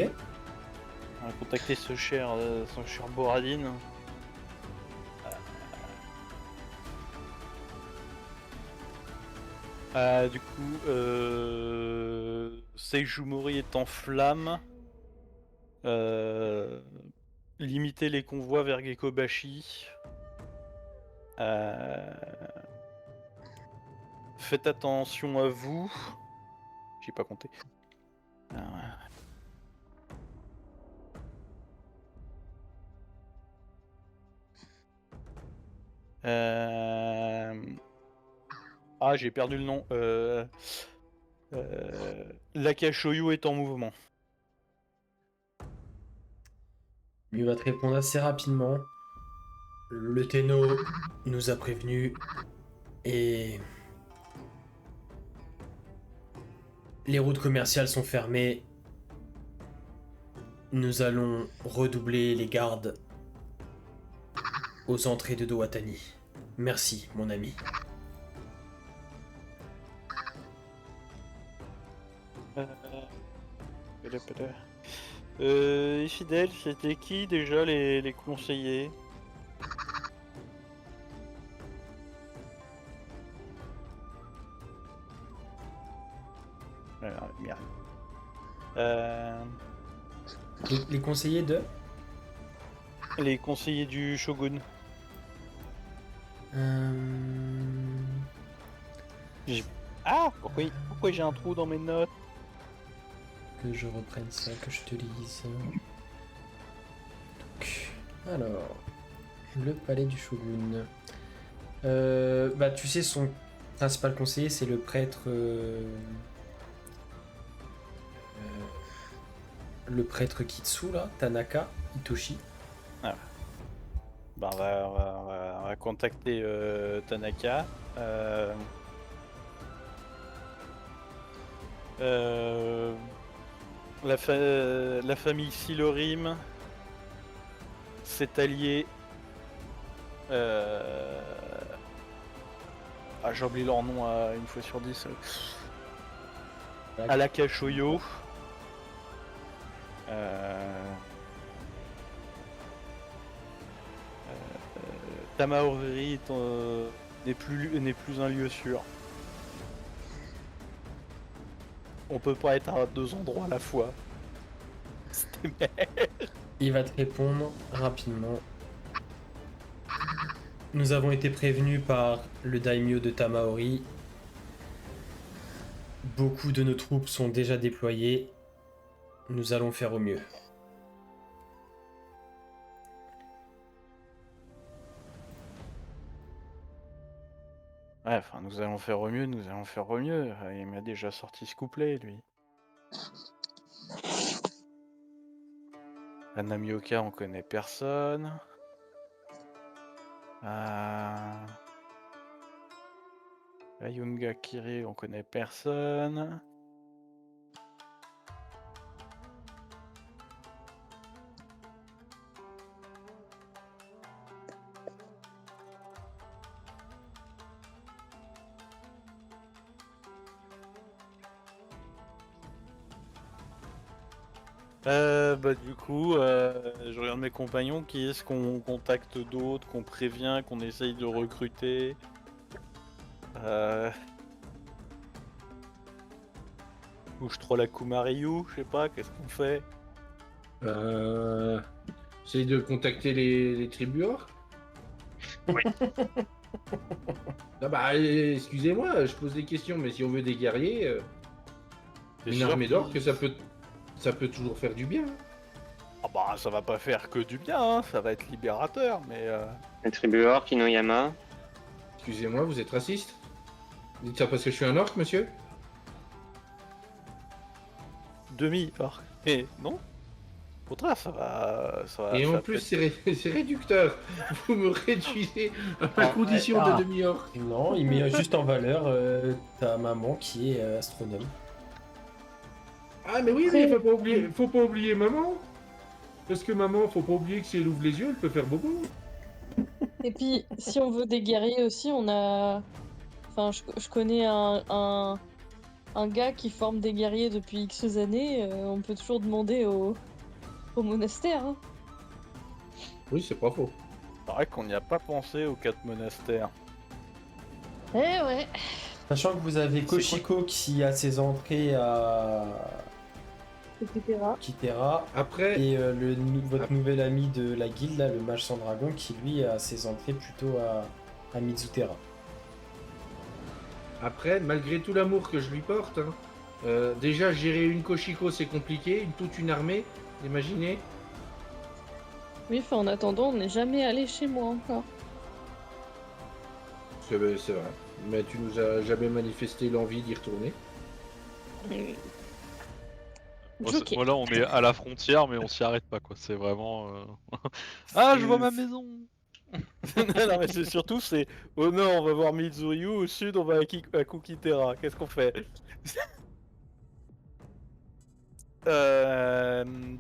On va contacter son cher Boradine. Du coup, Seijumori est en flammes. Limiter les convois vers Gekobashi. Faites attention à vous. J'ai pas compté. Ah, j'ai perdu le nom. L'Akashoyu est en mouvement. Il va te répondre assez rapidement. Le Téno nous a prévenus et les routes commerciales sont fermées. Nous allons redoubler les gardes aux entrées de Dowatani. Merci, mon ami. Fidèle, c'était qui déjà les conseillers? Merde. Les conseillers de... Les conseillers du Shogun. Ah, pourquoi j'ai un trou dans mes notes? Que je reprenne ça, que je te lise. Donc, alors, le palais du Shogun. Bah, tu sais, son principal conseiller, c'est le prêtre. Le prêtre Kitsu, là, Tanaka Itoshi. Bah, on va contacter Tanaka. La famille Silorim s'est alliée. J'ai oublié leur nom à une fois sur 10. Alaka Shoyo. Tamaori n'est plus un lieu sûr. On peut pas être à 2 endroits à la fois. C'était merde. Il va te répondre rapidement. Nous avons été prévenus par le daimyo de Tamaori. Beaucoup de nos troupes sont déjà déployées. Nous allons faire au mieux. Ouais, enfin, nous allons faire au mieux, nous allons faire au mieux. Il m'a déjà sorti ce couplet, lui. À Namioka, on connaît personne. À Yunga Kiri, on connaît personne. Du coup, je regarde mes compagnons, qui est-ce qu'on contacte d'autres, qu'on prévient, qu'on essaye de recruter. Ou je troll la Kumariyu, je sais pas, qu'est-ce qu'on fait? J'essaye de contacter les tribus orques. Oui. Ah bah, excusez-moi, je pose des questions, mais si on veut des guerriers, T'es une sûr armée qu'ils- d'orques, ça peut toujours faire du bien. Ah bah, ça va pas faire que du bien, hein, ça va être libérateur, mais... La tribu orc, Inoyama. Excusez-moi, vous êtes raciste? Vous dites ça parce que je suis un orque, monsieur? Demi-orc. Et non? Au contraire, ça va... Et ça en va plus, peut-être- c'est réducteur. Vous me réduisez à la condition ah. de demi-orc. Non, il met juste en valeur ta maman qui est astronome. Ah, mais oui, mais faut pas oublier maman. Parce que maman, faut pas oublier que si elle ouvre les yeux, elle peut faire beaucoup. Et puis, si on veut des guerriers aussi, on a... Enfin, je connais un gars qui forme des guerriers depuis X années. On peut toujours demander au monastère. Hein. Oui, c'est pas faux. C'est vrai qu'on n'y a pas pensé aux 4 monastères. Eh ouais. Sachant que vous avez Koshiko qui a ses entrées à Etc. Kitera. Après, Et votre nouvel ami de la guilde, là, le mage sans dragon, qui lui a ses entrées plutôt à Mizutera. après, malgré tout l'amour que je lui porte, hein, déjà gérer une Koshiko c'est compliqué, toute une armée, imaginez. Oui, enfin, en attendant, on n'est jamais allé chez moi encore. C'est vrai, mais tu nous as jamais manifesté l'envie d'y retourner. Joker. Voilà, on est à la frontière, mais on s'y arrête pas, quoi. C'est vraiment. Ah, je vois ma maison. Non, mais c'est surtout, c'est au nord, on va voir Mizuryu, au sud, on va à Kukitera. Qu'est-ce qu'on fait?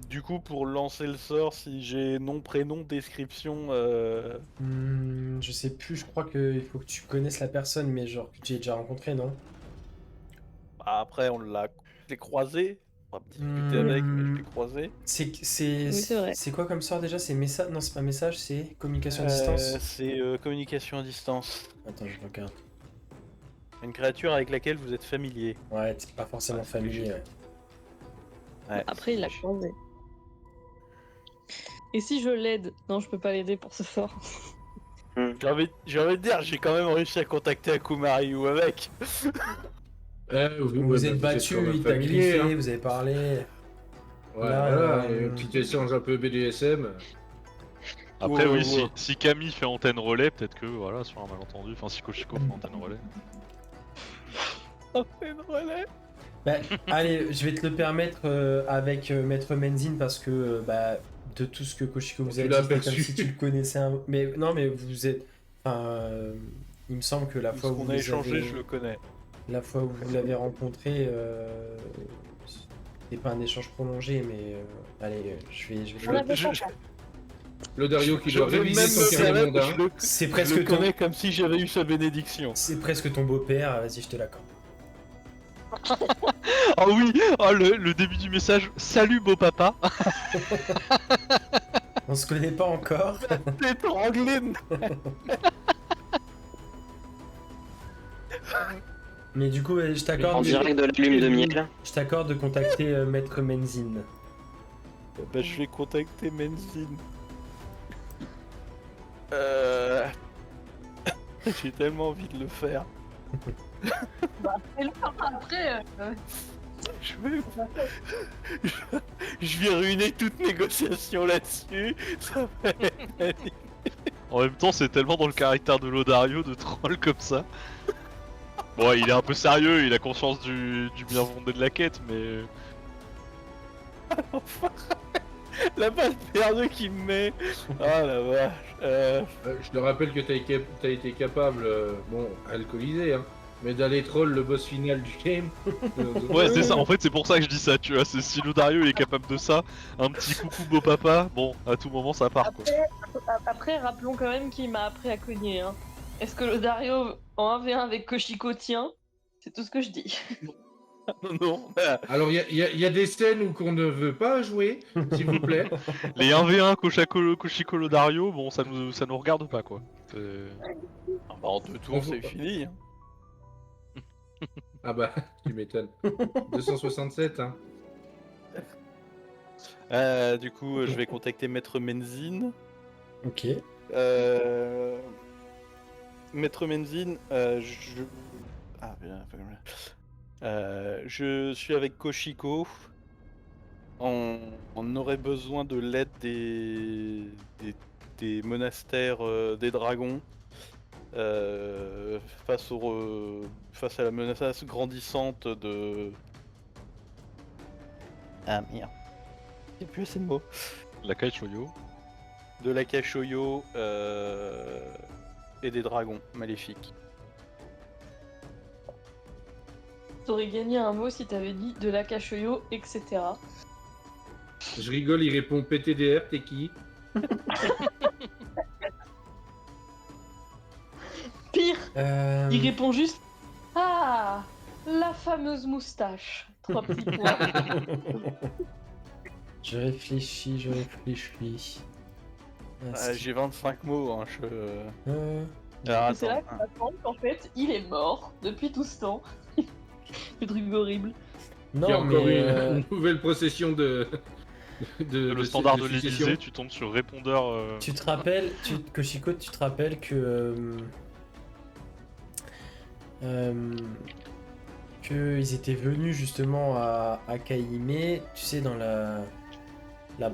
Du coup, pour lancer le sort, si j'ai nom, prénom, description, Je sais plus, je crois qu'il faut que tu connaisses la personne, mais genre que tu l'as déjà rencontré, non? bah, après je l'ai croisé. On va discuter avec, mais je l'ai croisé. C'est Oui, c'est vrai. c'est quoi comme sort déjà? C'est message? Non, c'est pas message, c'est communication à distance. C'est communication à distance. Attends, je regarde. Une créature avec laquelle vous êtes familier. Ouais, t'es pas forcément Ouais, c'est ce que familier. j'ai Ouais. Ouais, Après, il l'a croisé. Et si je l'aide? Non, je peux pas l'aider pour ce sort. J'ai envie de dire, j'ai quand même réussi à contacter Akumaru avec. Vous vous êtes battu, il t'a griffé, Hein. vous avez parlé. Ouais, Là, voilà, et un petit échange un peu BDSM. Après, Ouais, oui, ouais. si Camille fait antenne relais, peut-être que, voilà, sur un malentendu. Enfin, si Koshiko fait antenne relais. Antenne relais. Bah, allez, je vais te le permettre avec Maître Menzin parce que bah, de tout ce que Koshiko vous a Tu dit, l'as c'était comme perçu. si tu le connaissais. Mais non, mais vous êtes. Enfin, il me semble que la Ce fois où qu'on vous a échangé, avez... je le connais. la fois où vous l'avez rencontré, c'était pas un échange prolongé, mais allez, je vais. On avait Je- pas- Le Dario qui Je doit veux réviser même son me carnet permettre, mondain. C'est je presque le ton. connais comme si j'avais eu sa bénédiction. C'est presque ton beau-père. Vas-y, je te l'accorde. Oh oui, oh, le début du message. Salut, beau papa. On se connaît pas encore. T'es étranglé. Mais du coup, je t'accorde. En direct de la lune de miel. Je t'accorde de contacter Maître Menzin. Bah, je vais contacter Menzin. J'ai tellement envie de le faire. Et le faire après, Je vais... je vais ruiner toute négociation là-dessus. Ça va être... En même temps, c'est tellement dans le caractère de Lodario de troll comme ça. Bon, il est un peu sérieux, il a conscience du bien fondé de la quête, mais. Enfin, la balle perdue qui me met. Ah la vache. Je te rappelle que t'as été capable, bon, alcoolisé, hein, mais d'aller troll le boss final du game. Ouais, c'est ça, en fait, c'est pour ça que je dis ça, tu vois. C'est si Lodario il est capable de ça, un petit coucou beau papa, bon, à tout moment ça part quoi. Après, rappelons quand même qu'il m'a appris à cogner. Hein. Est-ce que le Dario en 1v1 avec Koshiko tient? C'est tout ce que je dis. Non. Alors, il y a des scènes où qu'on ne veut pas jouer, s'il vous plaît. Les 1v1 Koshiko Lodario, bon, ça nous regarde pas quoi. En 2 tours, c'est fini. Hein. Ah bah, tu m'étonnes. 267, hein. Du coup, je vais contacter Maître Menzin. Ok. Maître Menzin, Ah, bien. Je suis avec Koshiko. On aurait besoin de l'aide des monastères des dragons face à la menace grandissante de... Ah merde. Il n'y a plus assez de mots. La Kaichoyo. De la Kashoyo et des dragons maléfiques. T'aurais gagné un mot si t'avais dit de la Kashoyo, etc. Je rigole, il répond PTDR, t'es qui? Pire, il Je répond juste Ah, la fameuse moustache. 3 petits points. réfléchis. Ah, J'ai 25 mots, hein, euh, Et c'est là qu'on apprend qu'en fait, il est mort depuis tout ce temps. Le truc horrible. Il y a Non, encore mais une nouvelle procession de Le standard de succession. l'Elysée, tu tombes sur répondeur. tu te rappelles, Koshiko, tu te rappelles que ils étaient venus justement à Kaime, tu sais, dans la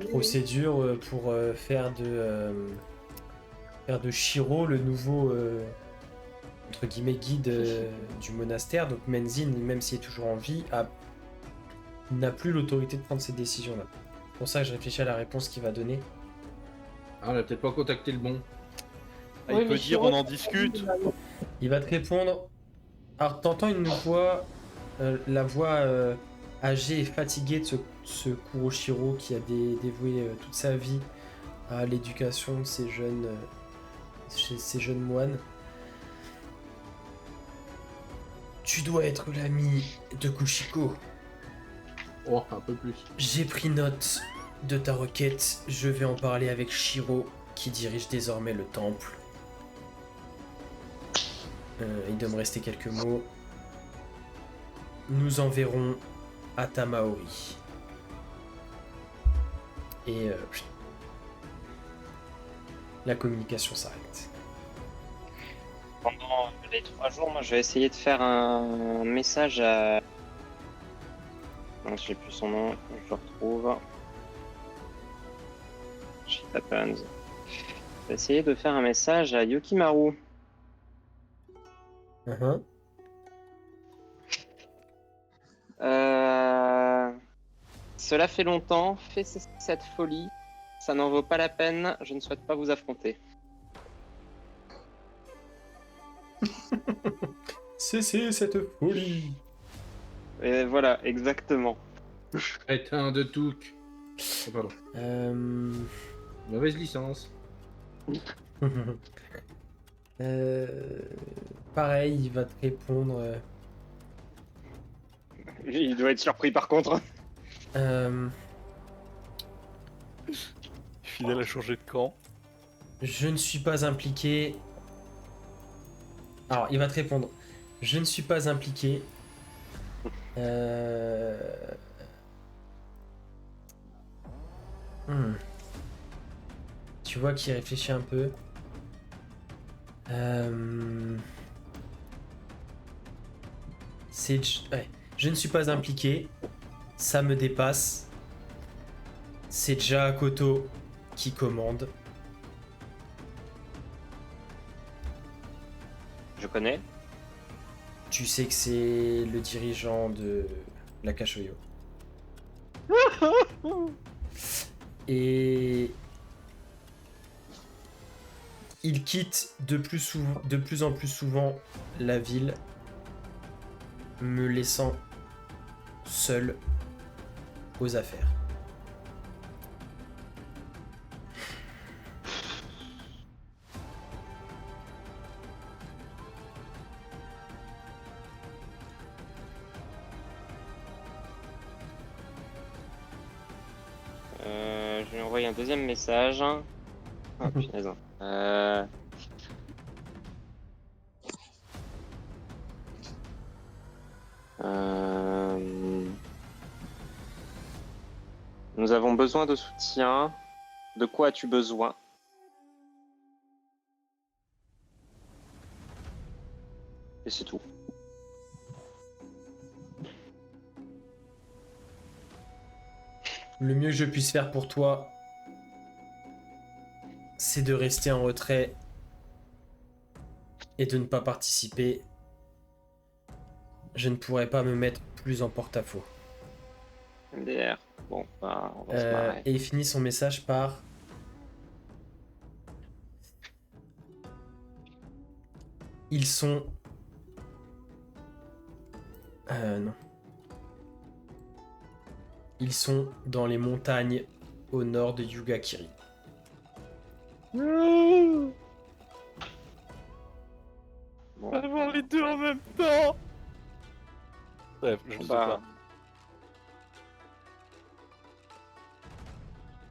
procédure pour faire de Shiro le nouveau entre guillemets guide du monastère. Donc Menzin, même s'il est toujours en vie, n'a plus l'autorité de prendre cette décision-là. C'est pour ça que je réfléchis à la réponse qu'il va donner. Ah, on a peut-être pas contacté le bon. Ah, Oui, il peut mais dire Shiro, on en discute. Il va te répondre. Alors, t'entends une voix, la voix âgée et fatiguée de ce Kuroshiro qui a dévoué toute sa vie à l'éducation de ces jeunes moines. Tu dois être l'ami de Kushiko. Oh, un peu plus. J'ai pris note de ta requête. Je vais en parler avec Shiro, qui dirige désormais le temple. Il doit me rester quelques mots. Nous enverrons à Tamaori. Et la communication s'arrête. Pendant les 3 jours, moi, je vais essayer de faire un message à... Non, je sais plus son nom, je le retrouve. Shit happens. Je vais essayer de faire un message à Yukimaru. Uh-huh. Cela fait longtemps, fais cette folie. Ça n'en vaut pas la peine, je ne souhaite pas vous affronter. Cessez cette folie. Et voilà, exactement. Crétin de Touk. Oh, pardon. Mauvaise licence. Pareil, il va te répondre. Il doit être surpris par contre. Fidèle a changé de camp. Je ne suis pas impliqué. Alors, il va te répondre. Je ne suis pas impliqué. Tu vois qu'il réfléchit un peu. Ouais. Je ne suis pas impliqué. Ça me dépasse. C'est déjà Akoto qui commande. Je connais. Tu sais que c'est le dirigeant de la Kashoyo. Et il quitte de plus en plus souvent la ville, me laissant seul aux affaires. Je lui ai envoyé un deuxième message. Ah, punaise. Nous avons besoin de soutien. De quoi as-tu besoin? Et c'est tout. Le mieux que je puisse faire pour toi, c'est de rester en retrait et de ne pas participer. Je ne pourrais pas me mettre plus en porte-à-faux. MDR. Bon, bah, on va se marrer. Et il finit son message par... Ils sont... non. Ils sont dans les montagnes au nord de Yugakiri. Bon, On va voir les deux en même temps. Bref, je ne sais bah, pas.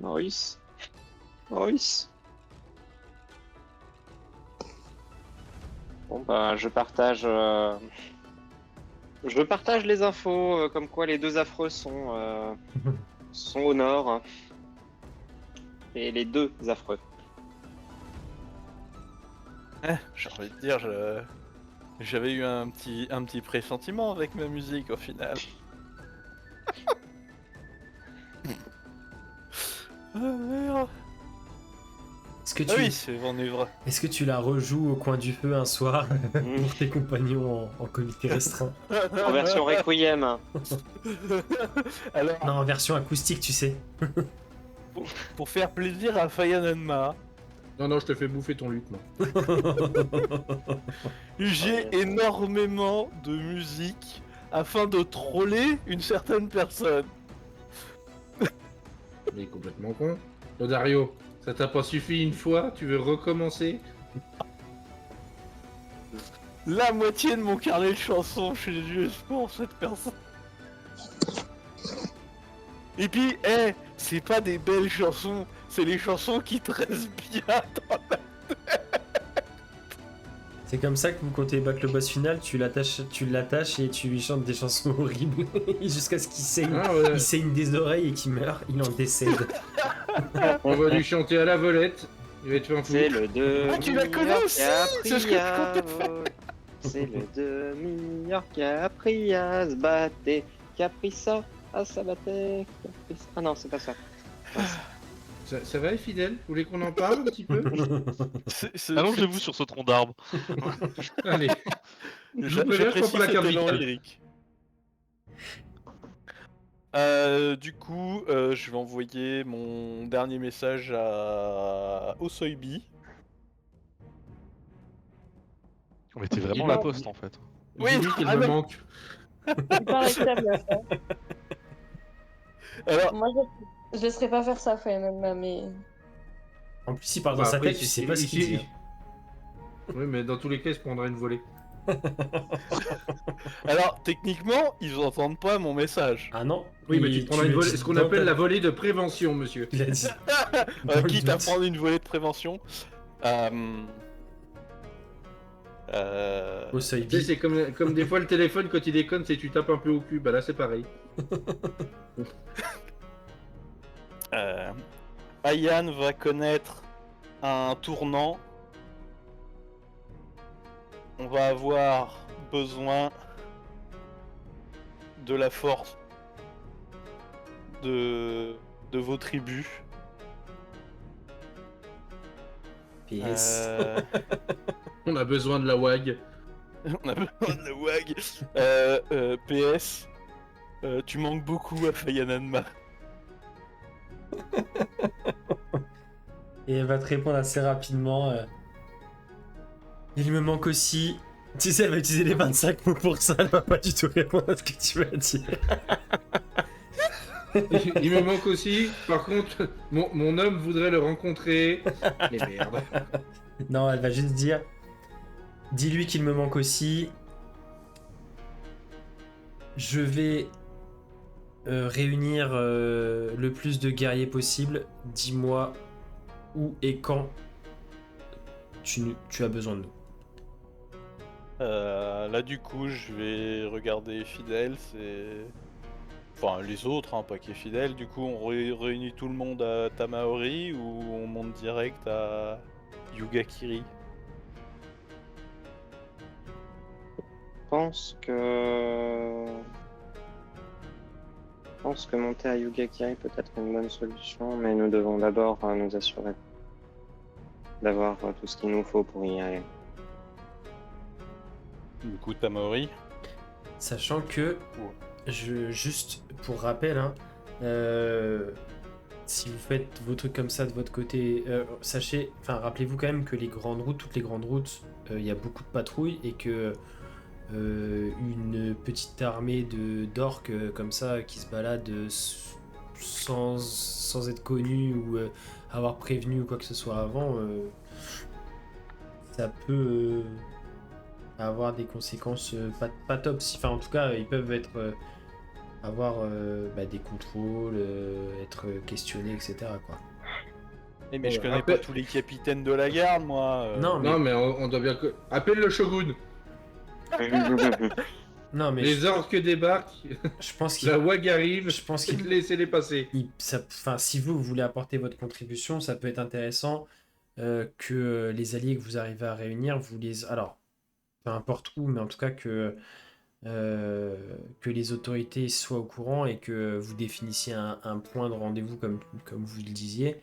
Maurice. Maurice. Bon bah je partage les infos comme quoi les deux affreux sont au nord hein. Et les deux affreux. J'ai envie de dire, j'avais eu un petit pressentiment avec ma musique au final. Ah merde. Est-ce Est-ce que Ah tu, oui, c'est Venevra. est-ce que tu la rejoues au coin du feu un soir pour tes compagnons en comité restreint? En version Requiem. Hein. Alors, Non, en version acoustique, tu sais. pour faire plaisir à Fayananma, Non, je te fais bouffer ton lutte, moi. j'ai énormément de musique afin de troller une certaine personne. Il est complètement con. Dario, ça t'a pas suffi une fois? Tu veux recommencer? La moitié de mon carnet de chansons, je suis juste pour cette personne. Et puis, c'est pas des belles chansons, c'est les chansons qui te restent bien dans la... C'est comme ça que vous comptez battre le boss final, tu l'attaches et tu lui chantes des chansons horribles jusqu'à ce qu'il saigne, Ah ouais. il saigne des oreilles et qu'il meurt, il en décède. On va lui chanter à la volette. Il va être fait un fou. C'est le demi Ah, tu la connais aussi. C'est ce que je comptais faire. C'est le demi-heure qui a appris à se battre, qui a pris ça à s'abattre. Ah non, c'est pas ça. Ça va, fidèle? Vous voulez qu'on en parle un petit peu? Allongez-vous sur ce tronc d'arbre. Allez. Je préfère, je J'apprécie prends pas la cet carte élan vitale. lyrique. Du coup, je vais envoyer mon dernier message à Osoibi. Mais t'es vraiment Il la va- poste en fait. Oui, Dis-lui qu'il ah me non. manque. Il paraît que ça me l'a fait. Alors, Moi, je laisserai pas faire ça, Fayananma, mais... En plus, il parle dans Bah, sa après, tête, tu sais pas ce qu'il dit. Oui, mais dans tous les cas, il se prendra une volée. alors, techniquement, ils entendent pas mon message. Ah non? Oui, mais tu te prendras une le volée, dis ce qu'on dans appelle ta- la volée de prévention, monsieur. Il a dit. Dans le Quitte à doute. prendre une volée de prévention. Au seuil Tu sais, bi. c'est comme des fois le téléphone, quand il déconne, c'est tu tapes un peu au cul. Bah là, c'est pareil. Ayan va connaître un tournant. On va avoir besoin de la force de vos tribus. PS. On a besoin de la WAG. On a besoin de la WAG. PS. Tu manques beaucoup à Fayananma. Et elle va te répondre assez rapidement. Il me manque aussi. Tu sais, elle va utiliser les 25 mots pour ça, elle va pas du tout répondre à ce que tu vas dire. Il me manque aussi, par contre, mon homme voudrait le rencontrer. Mais merde. Non, elle va juste dire. Dis-lui qu'il me manque aussi. Je vais réunir le plus de guerriers possible. Dis-moi où et quand tu as besoin de nous. Là du coup je vais regarder Fidèle, c'est... Enfin les autres, hein, pas qui est Fidèle. Du coup on réunit tout le monde à Tamaori ou on monte direct à Yugakiri. Je pense que monter à Yugakiri peut être une bonne solution, mais nous devons d'abord nous assurer d'avoir tout ce qu'il nous faut pour y aller. Du coup Tamaori. Sachant que, juste pour rappel, hein, si vous faites vos trucs comme ça de votre côté, rappelez-vous quand même que toutes les grandes routes, il y a beaucoup de patrouilles et que une petite armée d'orques comme ça qui se balade sans être connu ou avoir prévenu ou quoi que ce soit avant, ça peut avoir des conséquences pas top. Enfin, en tout cas, ils peuvent avoir des contrôles, être questionnés, etc. quoi. Mais je Ouais, connais après- pas tous les capitaines de la garde moi. Non, mais, Non, mais on doit bien... Appelle le shogun. non, mais Les orques débarquent, je pense qu'il la WAG arrive, je pense qu'il laissez-les passer. si vous voulez apporter votre contribution, ça peut être intéressant que les alliés que vous arrivez à réunir, alors, peu importe où, mais en tout cas que les autorités soient au courant et que vous définissiez un point de rendez-vous comme vous le disiez,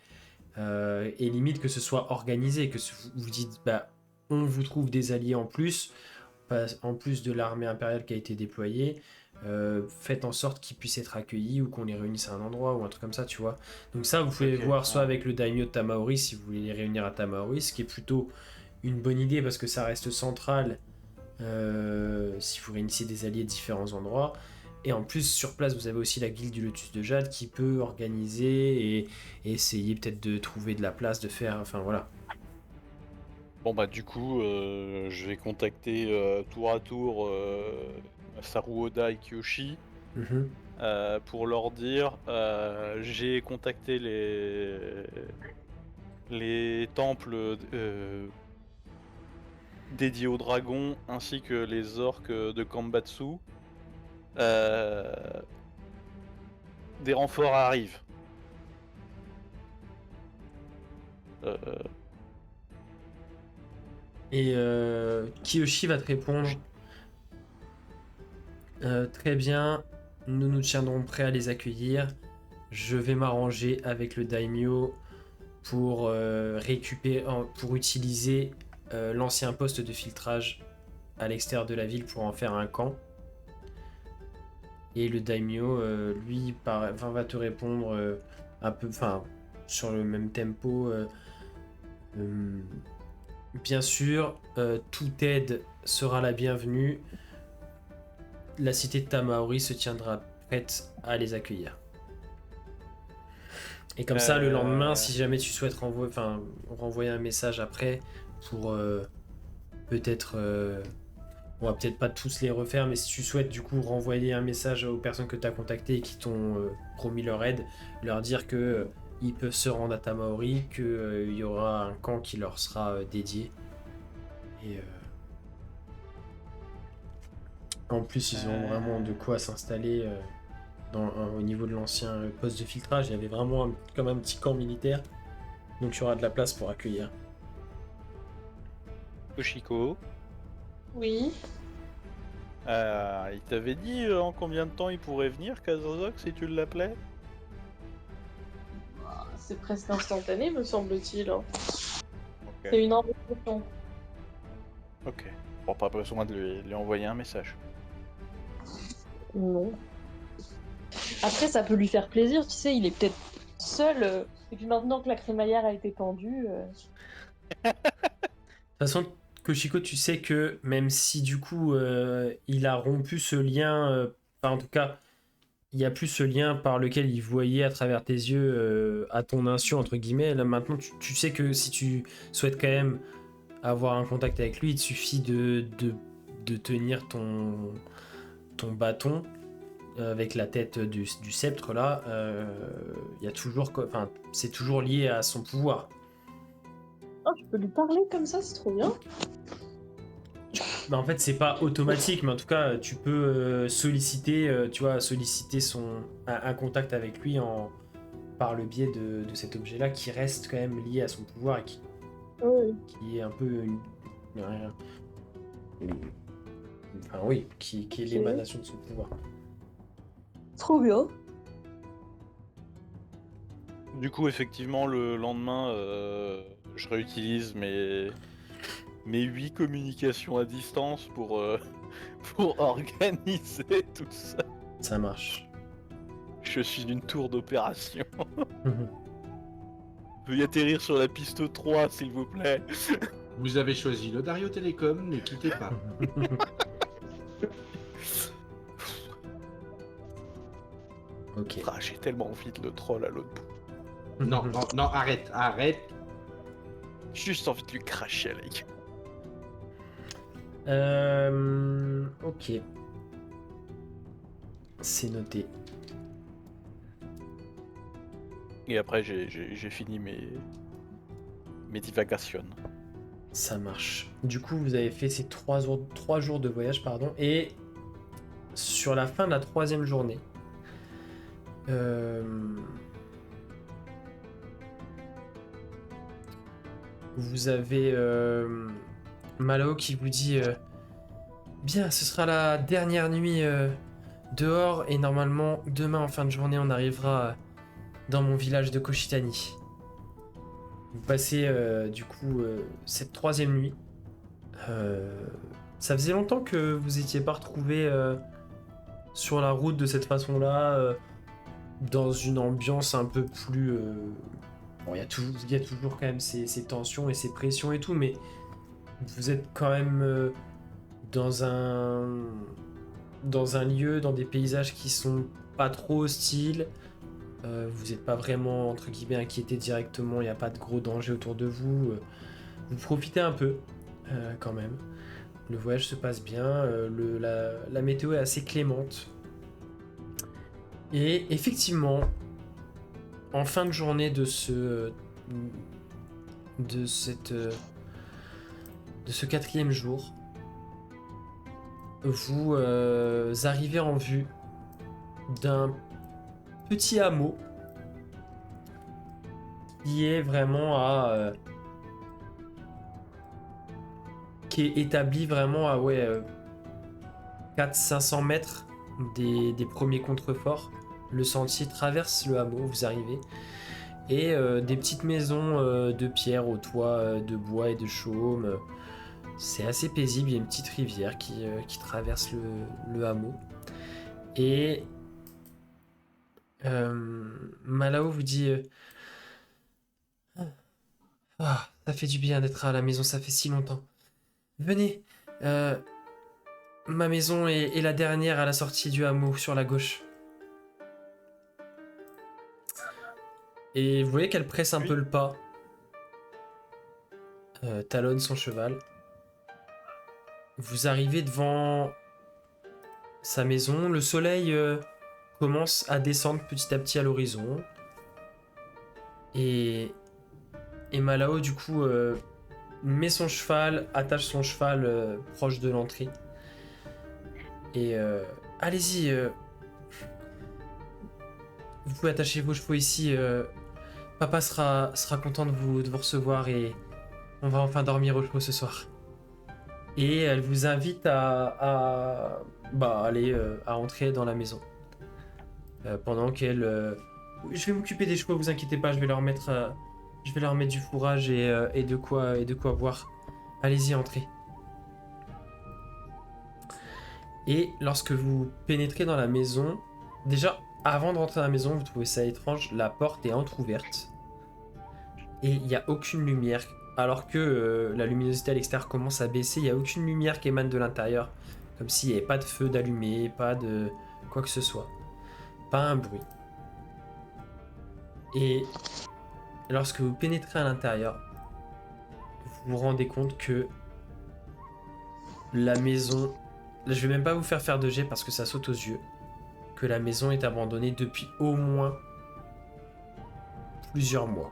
et limite que ce soit organisé, vous dites bah on vous trouve des alliés en plus de l'armée impériale qui a été déployée, faites en sorte qu'ils puissent être accueillis ou qu'on les réunisse à un endroit ou un truc comme ça, tu vois. Donc ça, vous pouvez Ok. voir soit avec le daimyo de Tamaori si vous voulez les réunir à Tamaori, ce qui est plutôt une bonne idée parce que ça reste central si vous réunissez des alliés de différents endroits. Et en plus, sur place, vous avez aussi la guilde du Lotus de Jade qui peut organiser et essayer peut-être de trouver de la place, de faire... Enfin voilà. Bon bah du coup, je vais contacter tour à tour Saruoda et Kiyoshi Mhm. pour leur dire j'ai contacté les temples dédiés aux dragons ainsi que les orques de Kambatsu. Des renforts arrivent. Et Kiyoshi va te répondre très bien, nous nous tiendrons prêts à les accueillir. Je vais m'arranger avec le daimyo pour pour utiliser l'ancien poste de filtrage à l'extérieur de la ville pour en faire un camp. Et le daimyo, lui, va te répondre un peu, sur le même tempo. Bien sûr, toute aide sera la bienvenue. La cité de Tamaori se tiendra prête à les accueillir. Et comme ça, le lendemain, si jamais tu souhaites renvoyer un message après pour peut-être... on va peut-être pas tous les refaire, mais si tu souhaites du coup renvoyer un message aux personnes que tu as contactées et qui t'ont promis leur aide, leur dire que ils peuvent se rendre à Tamaori, qu'il y aura un camp qui leur sera dédié. Et en plus, ils ont vraiment de quoi s'installer au niveau de l'ancien poste de filtrage. Il y avait vraiment comme un petit camp militaire. Donc il y aura de la place pour accueillir. Toshiko, Oui. il t'avait dit en combien de temps il pourrait venir, Kazazok, si tu l'appelais? C'est presque instantané, me semble-t-il. Ok. C'est une invitation. Ok. Bon, pas besoin de lui envoyer un message. Non. Après, ça peut lui faire plaisir, tu sais, il est peut-être seul. Et puis maintenant que la crémaillère a été tendue. De toute façon, Koshiko, tu sais que même si du coup il a rompu ce lien, en tout cas, il n'y a plus ce lien par lequel il voyait à travers tes yeux à ton insu, entre guillemets. Là maintenant, tu sais que si tu souhaites quand même avoir un contact avec lui, il te suffit de tenir ton bâton avec la tête du sceptre là. Il y a toujours, c'est toujours lié à son pouvoir. Oh, je peux lui parler comme ça, c'est trop bien. Bah en fait, c'est pas automatique, mais en tout cas, tu peux solliciter un contact avec lui par le biais de cet objet-là qui reste quand même lié à son pouvoir et qui est un peu qui est l'émanation de son pouvoir. Trop bien. Du coup, effectivement, le lendemain, je réutilise mes 8 communications à distance pour organiser tout ça. Ça marche. Je suis une tour d'opération. Veuillez atterrir sur la piste 3, s'il vous plaît. Vous avez choisi le Dario Télécom, ne quittez pas. Ok. Ah, j'ai tellement envie de le troll à l'autre bout. Non, non, non, arrête. Juste envie de lui cracher à la gueule. Ok. C'est noté. Et après, j'ai fini mes divagations. Ça marche. Du coup, vous avez fait ces 3 jours de voyage, pardon, et sur la fin de la 3e journée, vous avez Malao qui vous dit bien, ce sera la dernière nuit dehors et normalement demain en fin de journée on arrivera dans mon village de Koshitani. Vous passez du coup cette 3e nuit. Ça faisait longtemps que vous n'étiez pas retrouvés sur la route de cette façon-là, dans une ambiance un peu plus... Bon, il y a toujours quand même ces tensions et ces pressions et tout, mais vous êtes quand même dans un lieu, dans des paysages qui sont pas trop hostiles. Vous n'êtes pas vraiment, entre guillemets, inquiété directement, il n'y a pas de gros danger autour de vous. Vous profitez un peu, quand même. Le voyage se passe bien, la météo est assez clémente. Et effectivement, en fin de journée de ce 4e jour, vous arrivez en vue d'un petit hameau qui est vraiment qui est établi vraiment à 400-500 mètres des premiers contreforts. Le sentier traverse le hameau, vous arrivez, et des petites maisons de pierre au toit de bois et de chaume. C'est assez paisible, il y a une petite rivière qui traverse le hameau. Et Malao vous dit ah, ça fait du bien d'être à la maison, ça fait si longtemps. Venez, ma maison est la dernière à la sortie du hameau sur la gauche. Et vous voyez qu'elle presse un peu le pas, talonne son cheval. Vous arrivez devant sa maison, le soleil commence à descendre petit à petit à l'horizon. Et Malao, du coup, met son cheval, attache son cheval proche de l'entrée. Et allez-y, vous pouvez attacher vos chevaux ici. Papa sera content de vous recevoir et on va enfin dormir au chaud ce soir. Et elle vous invite à aller à entrer dans la maison. Pendant qu'elle... je vais m'occuper des chevaux, vous inquiétez pas, je vais leur mettre du fourrage et de quoi boire. Allez-y, entrez. Et lorsque vous pénétrez dans la maison, déjà, avant de rentrer dans la maison, vous trouvez ça étrange, la porte est entrouverte. Et il n'y a aucune lumière. Alors que la luminosité à l'extérieur commence à baisser, il n'y a aucune lumière qui émane de l'intérieur. Comme s'il n'y avait pas de feu d'allumé, pas de quoi que ce soit. Pas un bruit. Et lorsque vous pénétrez à l'intérieur, vous vous rendez compte que la maison... Là, je vais même pas vous faire de jet parce que ça saute aux yeux. Que la maison est abandonnée depuis au moins plusieurs mois.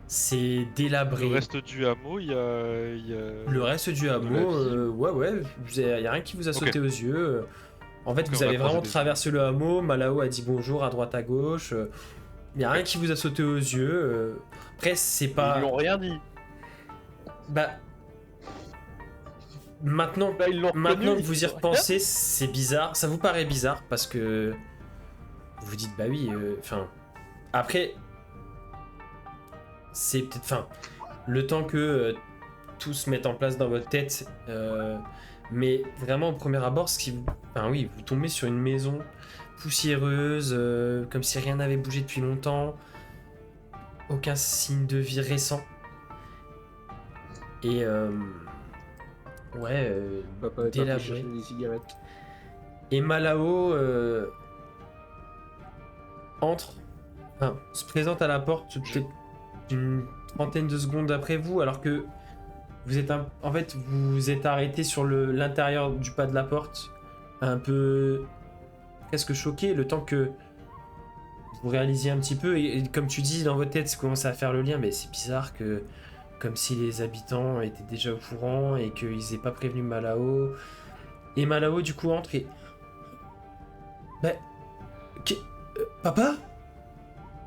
C'est délabré. Le reste du hameau, il y a... Le reste du hameau, ouais, il y a rien qui vous a sauté aux yeux. En fait, vous avez vraiment traversé le hameau, Malao a dit bonjour à droite à gauche. Il y a rien qui vous a sauté aux yeux. Après, c'est pas... Ils lui ont rien dit. Bah... Maintenant que vous y repensez, c'est bizarre. Ça vous paraît bizarre parce que... Vous dites bah oui, enfin... Après... C'est peut-être... Enfin... Le temps que tout se mette en place dans votre tête... mais vraiment au premier abord, ce qui vous... Enfin oui, vous tombez sur une maison poussiéreuse, comme si rien n'avait bougé depuis longtemps. Aucun signe de vie récent. Et... ouais, Papa est parti délabré. chercher des cigarettes. Et Malao se présente à la porte peut-être une trentaine de secondes après vous, alors que vous êtes en fait vous êtes arrêté sur l'intérieur du pas de la porte, un peu presque choqué, le temps que vous réalisiez un petit peu, et comme tu dis dans votre tête, vous commencez à faire le lien, mais c'est bizarre que comme si les habitants étaient déjà au courant et qu'ils aient pas prévenu Malao. Et Malao du coup entre et... Papa ?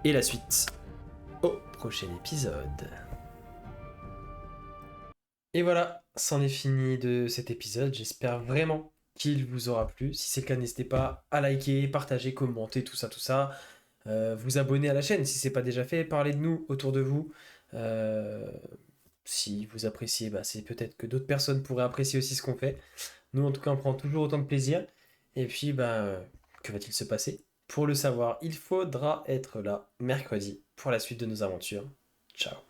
Et la suite au prochain épisode. Et voilà, c'en est fini de cet épisode. J'espère vraiment qu'il vous aura plu. Si c'est le cas, n'hésitez pas à liker, partager, commenter, tout ça. vous abonner à la chaîne si c'est pas déjà fait, parlez de nous autour de vous. Si vous appréciez, c'est peut-être que d'autres personnes pourraient apprécier aussi ce qu'on fait. Nous, en tout cas, on prend toujours autant de plaisir. Et puis, que va-t-il se passer? Pour le savoir, il faudra être là mercredi pour la suite de nos aventures. Ciao.